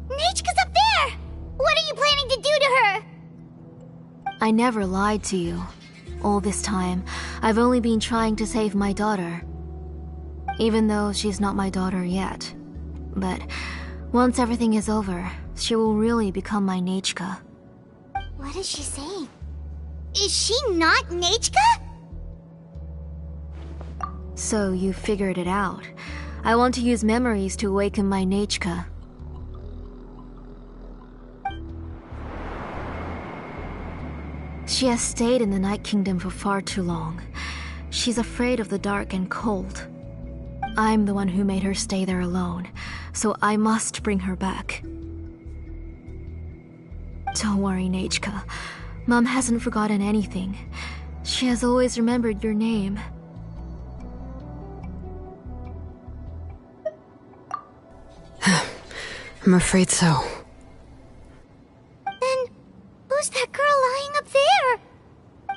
Nechka's up there! What are you planning to do to her? I never lied to you. All this time, I've only been trying to save my daughter. Even though she's not my daughter yet. But once everything is over, she will really become my Nechka. What is she saying? Is she not Nechka? So you figured it out. I want to use memories to awaken my Nechka. She has stayed in the Night Kingdom for far too long. She's afraid of the dark and cold. I'm the one who made her stay there alone, so I must bring her back. Don't worry, Nechka. Mom hasn't forgotten anything. She has always remembered your name. I'm afraid so. Then, who's that girl lying up there?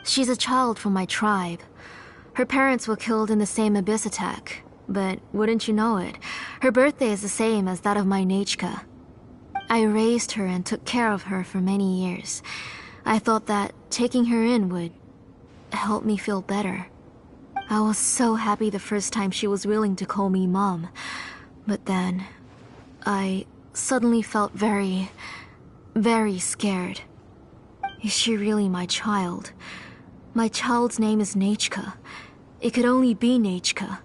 She's a child from my tribe. Her parents were killed in the same abyss attack. But wouldn't you know it, her birthday is the same as that of my Nechka. I raised her and took care of her for many years. I thought that taking her in would help me feel better. I was so happy the first time she was willing to call me Mom. But then, I suddenly felt very, very scared. Is she really my child? My child's name is Nechka. It could only be Nechka.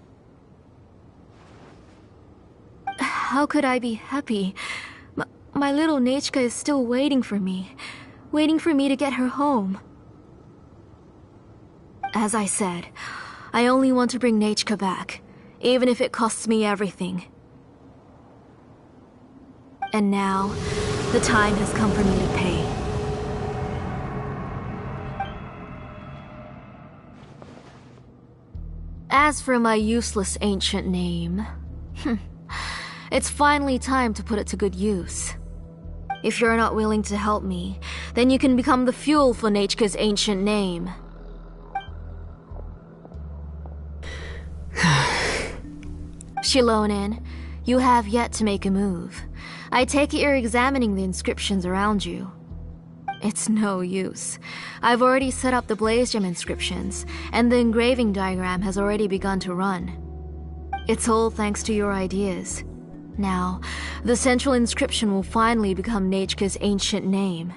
How could I be happy? My little Nechka is still waiting for me to get her home. As I said, I only want to bring Nechka back, even if it costs me everything. And now, the time has come for me to pay. As for my useless ancient name, it's finally time to put it to good use. If you're not willing to help me, then you can become the fuel for Nechka's ancient name. Xilonen, you have yet to make a move. I take it you're examining the inscriptions around you. It's no use. I've already set up the blaze gem inscriptions, and the engraving diagram has already begun to run. It's all thanks to your ideas. Now, the central inscription will finally become Nechka's ancient name.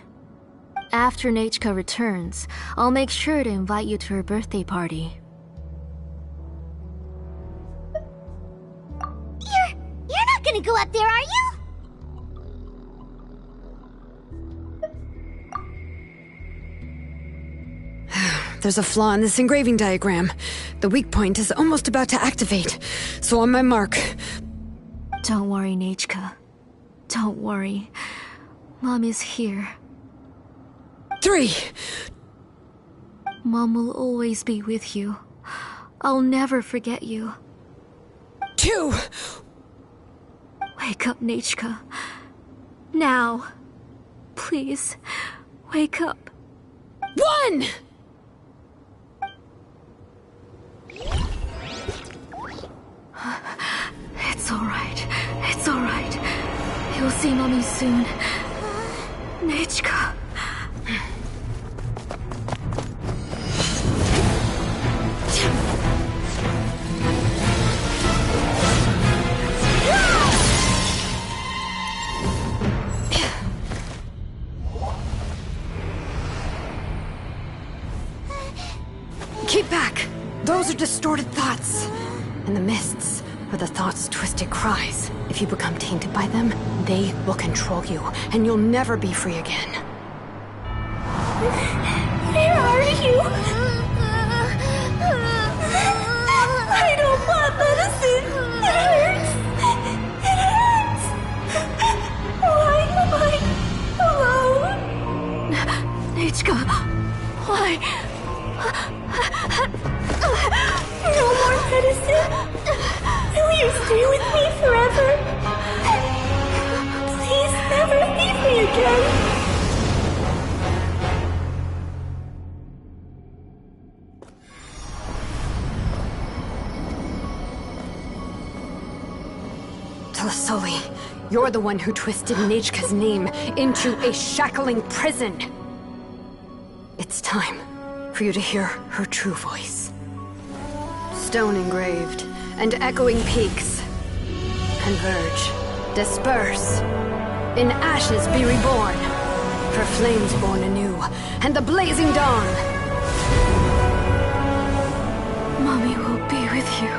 After Nechka returns, I'll make sure to invite you to her birthday party. You're not gonna go up there, are you? There's a flaw in this engraving diagram. The weak point is almost about to activate. So on my mark. Don't worry, Nechka. Don't worry. Mom is here. 3. Mom will always be with you. I'll never forget you. 2. Wake up, Nechka. Now. Please, wake up. 1! It's alright. It's alright. You'll see Mommy soon. Nechka. Keep back! Those are distorted thoughts. In the mists are the thoughts' twisted cries. If you become tainted by them, they will control you, and you'll never be free again. Where are you? I don't want medicine. It hurts. It hurts. Why am I alone? Nechka, why? No more medicine. Will you stay with me forever? Please never leave me again. you're the one who twisted Nechka's name into a shackling prison. It's time for you to hear her true voice. Stone engraved and echoing peaks. Converge, disperse. In ashes be reborn. For flames born anew, and the blazing dawn. Mommy will be with you.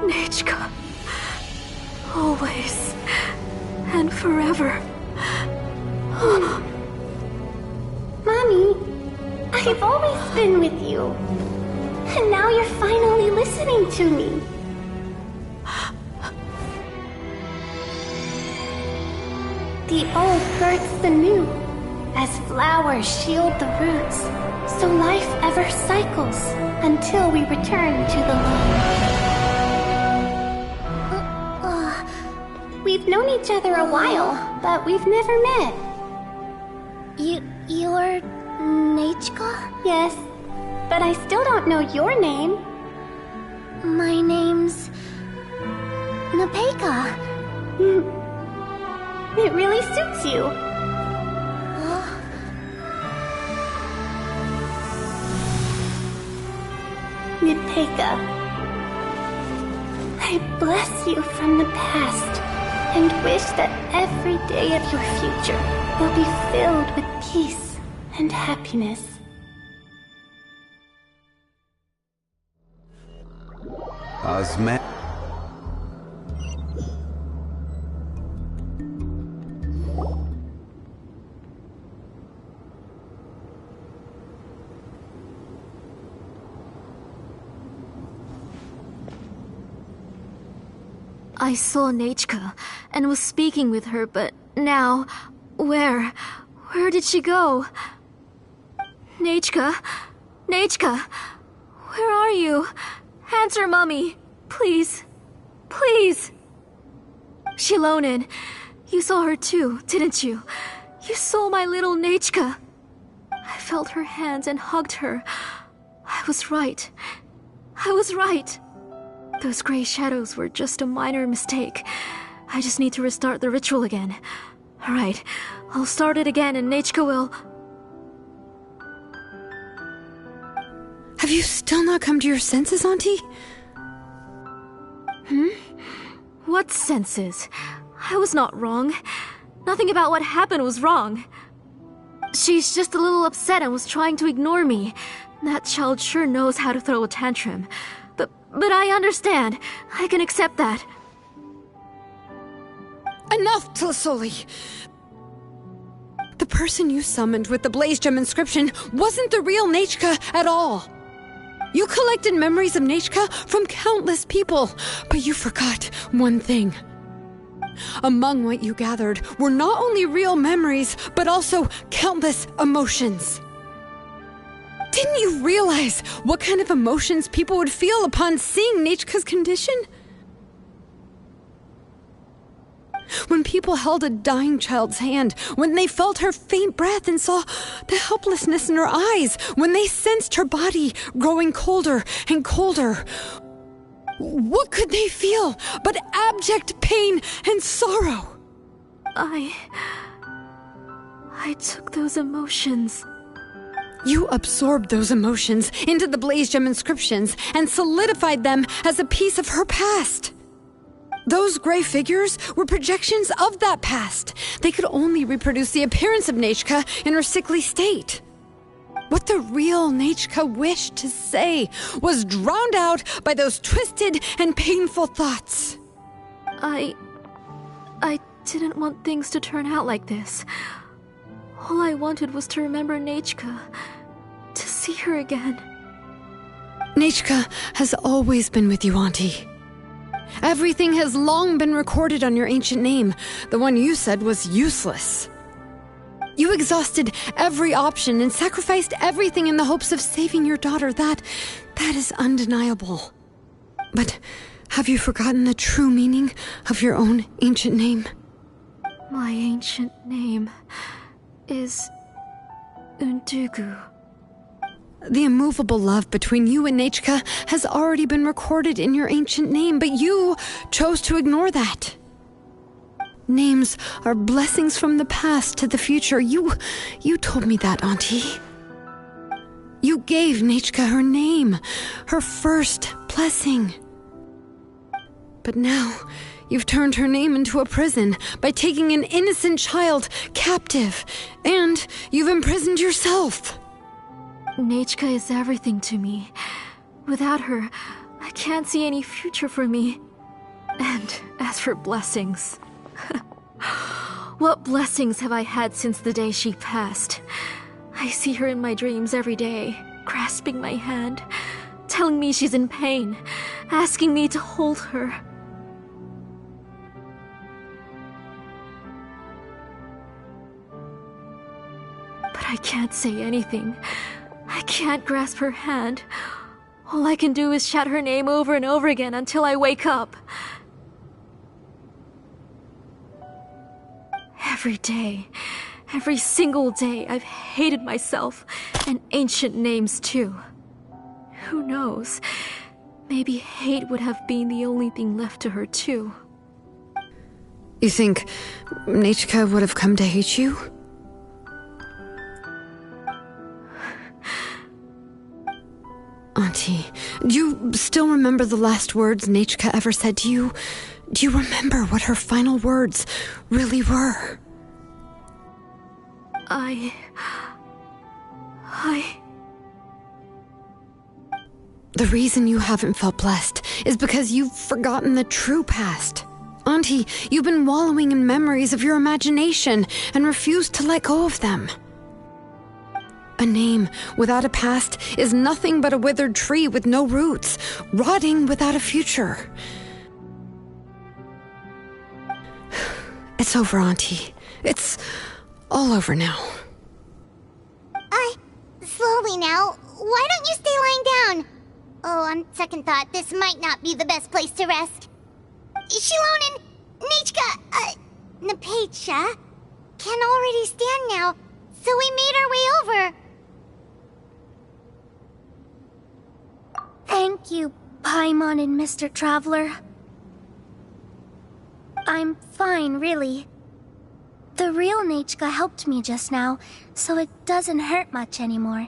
Nechka. Always. And forever. Mommy, I've always been with you. And now you're finally listening to me. The old births the new, as flowers shield the roots, so life ever cycles until we return to the loom. We've known each other a while, but we've never met. You're Nechka? Yes, but I still don't know your name. My name's Nepeka. It really suits you. Nepeka, I bless you from the past and wish that every day of your future will be filled with peace and happiness. Osman. I saw Nechka and was speaking with her, but now, where did she go? Nechka? Nechka? Where are you? Answer, Mummy! Please. Please! Xilonen, you saw her too, didn't you? You saw my little Nechka. I felt her hands and hugged her. I was right. I was right. Those gray shadows were just a minor mistake. I just need to restart the ritual again. Alright, I'll start it again and Nechka will... Have you still not come to your senses, Auntie? What senses? I was not wrong. Nothing about what happened was wrong. She's just a little upset and was trying to ignore me. That child sure knows how to throw a tantrum. But I understand. I can accept that. Enough, Tlazolli! The person you summoned with the Blaze Gem inscription wasn't the real Nechka at all. You collected memories of Nechka from countless people, but you forgot one thing. Among what you gathered were not only real memories, but also countless emotions. Didn't you realize what kind of emotions people would feel upon seeing Nechka's condition? When people held a dying child's hand, when they felt her faint breath and saw the helplessness in her eyes, when they sensed her body growing colder and colder, what could they feel but abject pain and sorrow? I took those emotions. You absorbed those emotions into the Blaze Gem inscriptions and solidified them as a piece of her past. Those gray figures were projections of that past. They could only reproduce the appearance of Nechka in her sickly state. What the real Nechka wished to say was drowned out by those twisted and painful thoughts. I didn't want things to turn out like this. All I wanted was to remember Nechka, to see her again. Nechka has always been with you, Auntie. Everything has long been recorded on your ancient name, the one you said was useless. You exhausted every option and sacrificed everything in the hopes of saving your daughter. That is undeniable. But have you forgotten the true meaning of your own ancient name? My ancient name is Undugu. The immovable love between you and Nechka has already been recorded in your ancient name, but you chose to ignore that. Names are blessings from the past to the future. You told me that, Auntie. You gave Nechka her name, her first blessing. But now, you've turned her name into a prison by taking an innocent child captive, and you've imprisoned yourself. Nechka is everything to me. Without her, I can't see any future for me. And as for blessings... What blessings have I had since the day she passed? I see her in my dreams every day, grasping my hand, telling me she's in pain, asking me to hold her. But I can't say anything. I can't grasp her hand. All I can do is shout her name over and over again until I wake up. Every day, every single day, I've hated myself, and ancient names too. Who knows? Maybe hate would have been the only thing left to her too. You think Nechka would have come to hate you? Auntie, do you still remember the last words Nechka ever said to you? Do you remember what her final words really were? The reason you haven't felt blessed is because you've forgotten the true past. Auntie, you've been wallowing in memories of your imagination and refused to let go of them. A name without a past is nothing but a withered tree with no roots, rotting without a future. It's over, Auntie. It's all over now. Slowly now. Why don't you stay lying down? Oh, on second thought, this might not be the best place to rest. Xilonen, Nechka, Napecha can already stand now, so we made our way over. Thank you, Paimon and Mr. Traveler. I'm fine, really. The real Nechka helped me just now, so it doesn't hurt much anymore.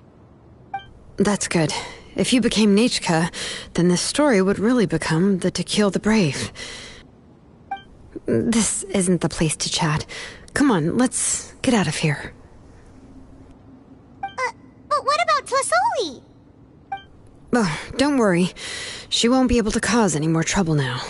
That's good. If you became Nechka, then this story would really become the To Kill the Brave. This isn't the place to chat. Come on, let's get out of here. But what about Tlazolli? Oh, don't worry. She won't be able to cause any more trouble now.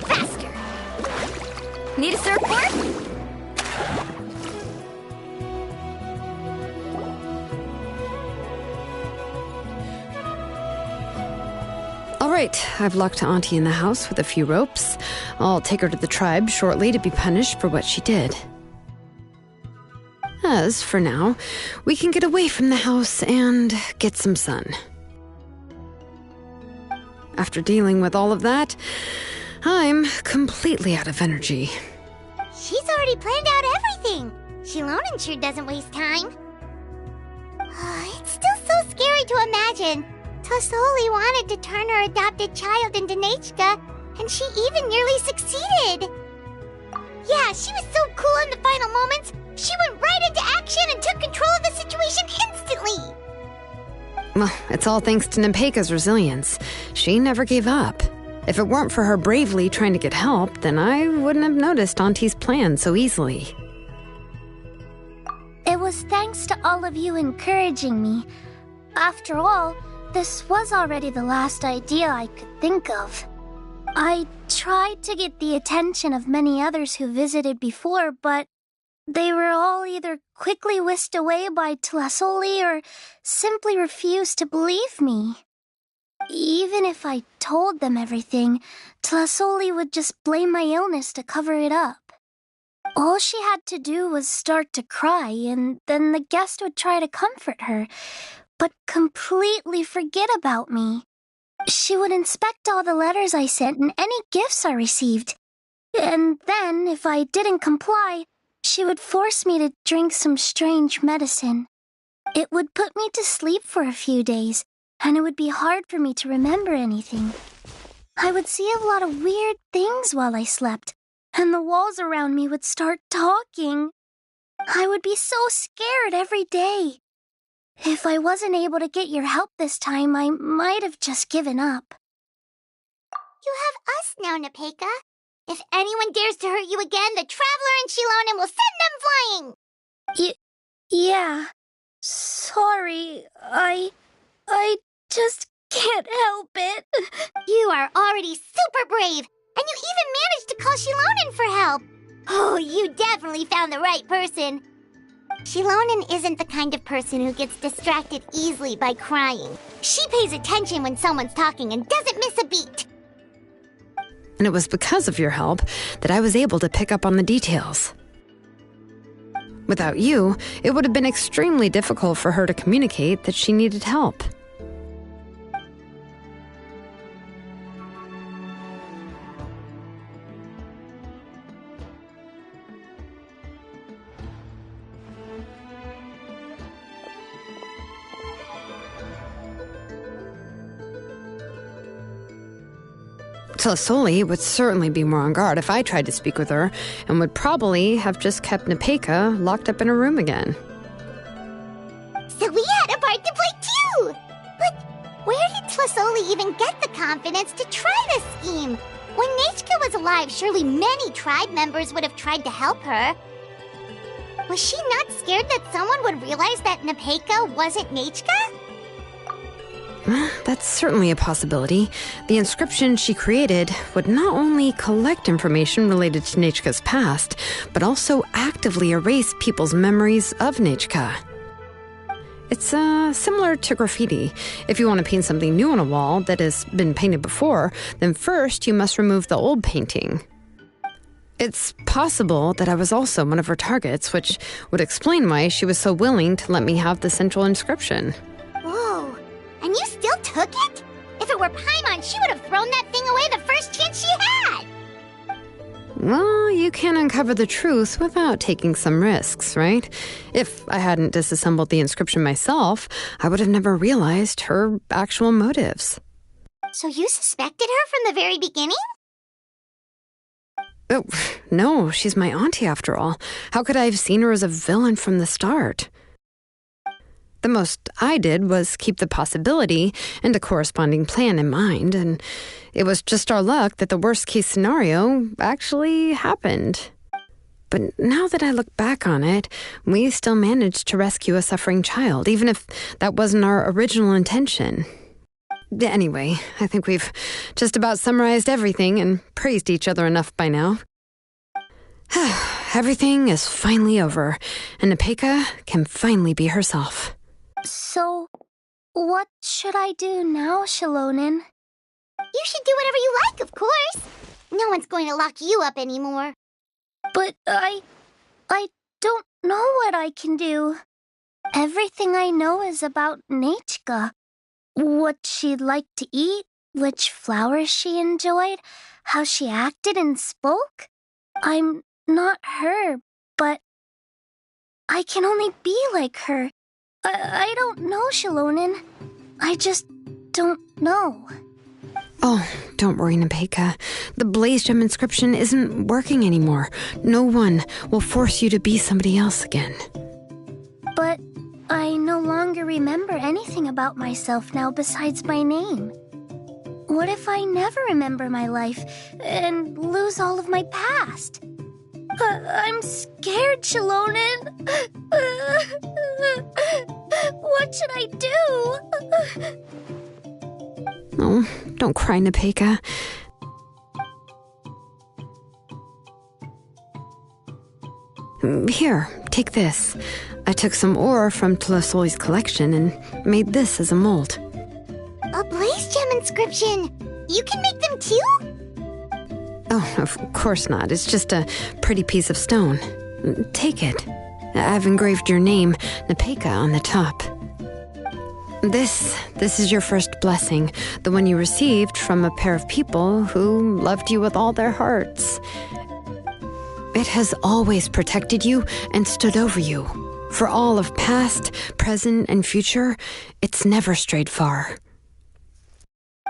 Faster! Need a surfboard? All right, I've locked Auntie in the house with a few ropes. I'll take her to the tribe shortly to be punished for what she did. As for now, we can get away from the house and get some sun. After dealing with all of that, I'm completely out of energy. She's already planned out everything. Xilonen sure doesn't waste time. It's still so scary to imagine. Tlazolli wanted to turn her adopted child into Nechka, and she even nearly succeeded. Yeah, she was so cool in the final moments. She went right into action and took control of the situation instantly. Well, it's all thanks to Napecha's resilience. She never gave up. If it weren't for her bravely trying to get help, then I wouldn't have noticed Auntie's plan so easily. It was thanks to all of you encouraging me. After all, this was already the last idea I could think of. I tried to get the attention of many others who visited before, but they were all either quickly whisked away by Tlazolli or simply refused to believe me. Even if I told them everything, Tlazolli would just blame my illness to cover it up. All she had to do was start to cry, and then the guest would try to comfort her, but completely forget about me. She would inspect all the letters I sent and any gifts I received. And then, if I didn't comply, she would force me to drink some strange medicine. It would put me to sleep for a few days, and it would be hard for me to remember anything. I would see a lot of weird things while I slept, and the walls around me would start talking. I would be so scared every day. If I wasn't able to get your help this time, I might have just given up. You have us now, Nepeka. If anyone dares to hurt you again, the Traveler and Xilonen will send them flying! Yeah. Sorry, I just can't help it. You are already super brave, and you even managed to call Xilonen for help. Oh, you definitely found the right person. Xilonen isn't the kind of person who gets distracted easily by crying. She pays attention when someone's talking and doesn't miss a beat. And it was because of your help that I was able to pick up on the details. Without you, it would have been extremely difficult for her to communicate that she needed help. Tlazolli would certainly be more on guard if I tried to speak with her, and would probably have just kept Nepeka locked up in her room again. So we had a part to play too! But where did Tlazolli even get the confidence to try this scheme? When Nechka was alive, surely many tribe members would have tried to help her. Was she not scared that someone would realize that Nepeka wasn't Nechka? That's certainly a possibility. The inscription she created would not only collect information related to Nechka's past, but also actively erase people's memories of Nechka. It's similar to graffiti. If you want to paint something new on a wall that has been painted before, then first you must remove the old painting. It's possible that I was also one of her targets, which would explain why she was so willing to let me have the central inscription. Whoa, and you still took it? If it were Paimon, she would have thrown that thing away the first chance she had! Well, you can't uncover the truth without taking some risks, right? If I hadn't disassembled the inscription myself, I would have never realized her actual motives. So you suspected her from the very beginning? Oh, no, she's my auntie after all. How could I have seen her as a villain from the start? The most I did was keep the possibility and a corresponding plan in mind, and it was just our luck that the worst-case scenario actually happened. But now that I look back on it, we still managed to rescue a suffering child, even if that wasn't our original intention. Anyway, I think we've just about summarized everything and praised each other enough by now. Everything is finally over, and Nepeka can finally be herself. So, what should I do now, Xilonen? You should do whatever you like, of course. No one's going to lock you up anymore. But I don't know what I can do. Everything I know is about Nechka. What she'd like to eat, which flowers she enjoyed, how she acted and spoke. I'm not her, but I can only be like her. I don't know, Xilonen. I just don't know. Oh, don't worry, Nepeka. The Blaze Gem inscription isn't working anymore. No one will force you to be somebody else again. But I no longer remember anything about myself now besides my name. What if I never remember my life and lose all of my past? I'm scared, Xilonen. What should I do? Oh, don't cry, Nepeka. Here, take this. I took some ore from Tlazolli's collection and made this as a mold. A blaze gem inscription! You can make them too? Oh, of course not. It's just a pretty piece of stone. Take it. I've engraved your name, Nepeka, on the top. This is your first blessing, the one you received from a pair of people who loved you with all their hearts. It has always protected you and stood over you. For all of past, present, and future, it's never strayed far.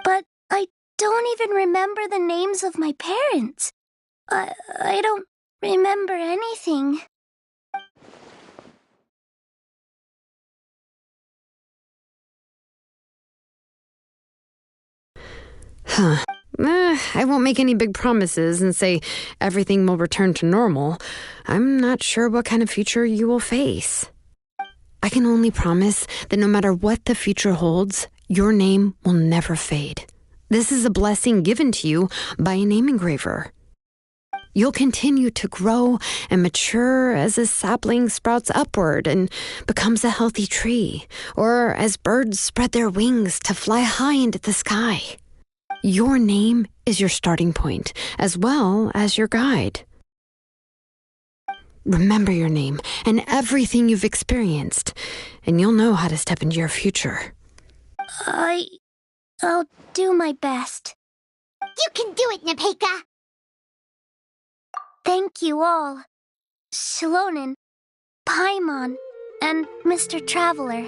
But I don't even remember the names of my parents. I don't remember anything. Huh. I won't make any big promises and say everything will return to normal. I'm not sure what kind of future you will face. I can only promise that no matter what the future holds, your name will never fade. This is a blessing given to you by a name engraver. You'll continue to grow and mature as a sapling sprouts upward and becomes a healthy tree, or as birds spread their wings to fly high into the sky. Your name is your starting point, as well as your guide. Remember your name and everything you've experienced, and you'll know how to step into your future. I'll do my best. You can do it, Nepeka! Thank you all. Xilonen, Paimon, and Mr. Traveler.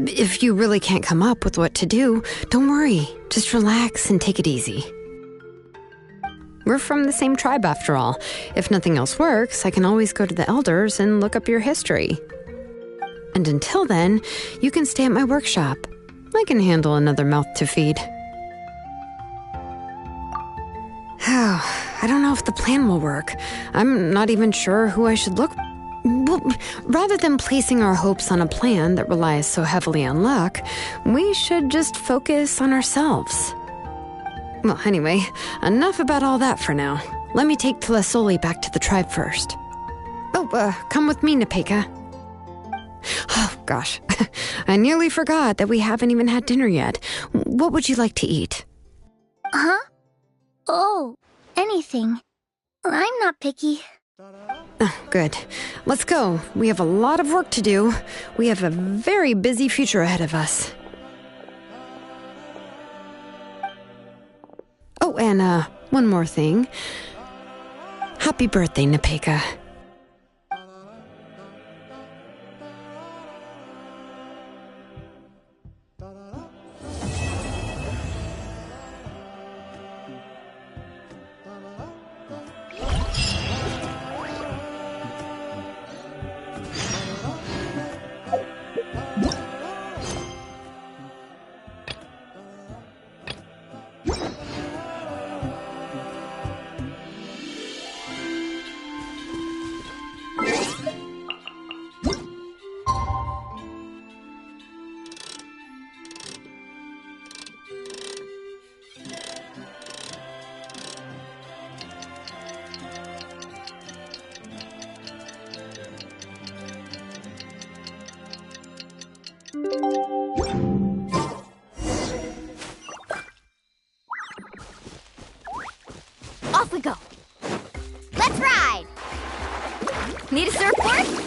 If you really can't come up with what to do, don't worry. Just relax and take it easy. We're from the same tribe after all. If nothing else works, I can always go to the elders and look up your history. And until then, you can stay at my workshop. I can handle another mouth to feed. I don't know if the plan will work. I'm not even sure who I should look. Well, rather than placing our hopes on a plan that relies so heavily on luck, we should just focus on ourselves. Well, anyway, enough about all that for now. Let me take Tlazolli back to the tribe first. Come with me, Nepeka. Oh, gosh. I nearly forgot that we haven't even had dinner yet. What would you like to eat? Huh? Oh, anything. I'm not picky. Oh, good. Let's go. We have a lot of work to do. We have a very busy future ahead of us. Oh, and one more thing. Happy birthday, Nepeka. Off we go. Let's ride. Need a surfboard?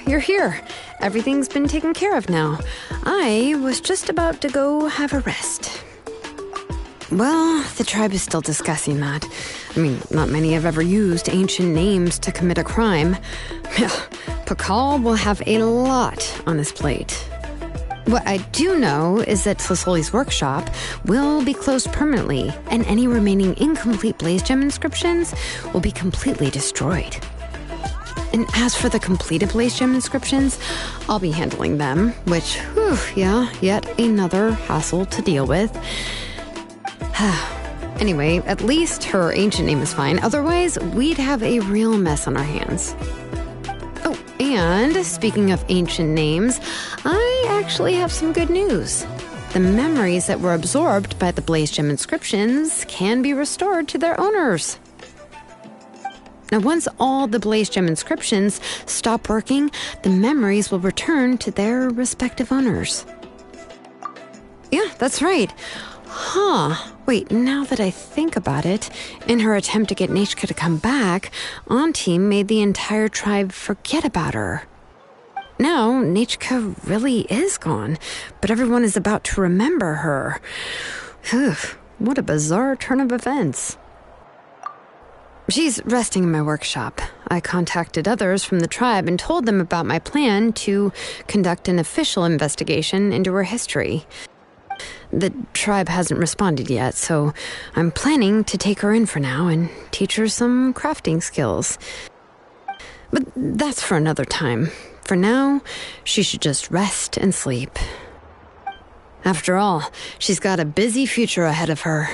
You're here. Everything's been taken care of now. I was just about to go have a rest. Well, the tribe is still discussing that. I mean, not many have ever used ancient names to commit a crime. Pakal will have a lot on his plate. What I do know is that Tlazolli's workshop will be closed permanently, and any remaining incomplete Blaze Gem inscriptions will be completely destroyed. And as for the completed Blaze Gem inscriptions, I'll be handling them, which, yet another hassle to deal with. Anyway, at least her ancient name is fine. Otherwise, we'd have a real mess on our hands. Oh, and speaking of ancient names, I actually have some good news. The memories that were absorbed by the Blaze Gem inscriptions can be restored to their owners. Now, once all the Blaze Gem inscriptions stop working, the memories will return to their respective owners. Yeah, that's right. Wait, now that I think about it, in her attempt to get Nechka to come back, Auntie made the entire tribe forget about her. Now, Nechka really is gone, but everyone is about to remember her. What a bizarre turn of events. She's resting in my workshop. I contacted others from the tribe and told them about my plan to conduct an official investigation into her history. The tribe hasn't responded yet, so I'm planning to take her in for now and teach her some crafting skills. But that's for another time. For now, she should just rest and sleep. After all, she's got a busy future ahead of her.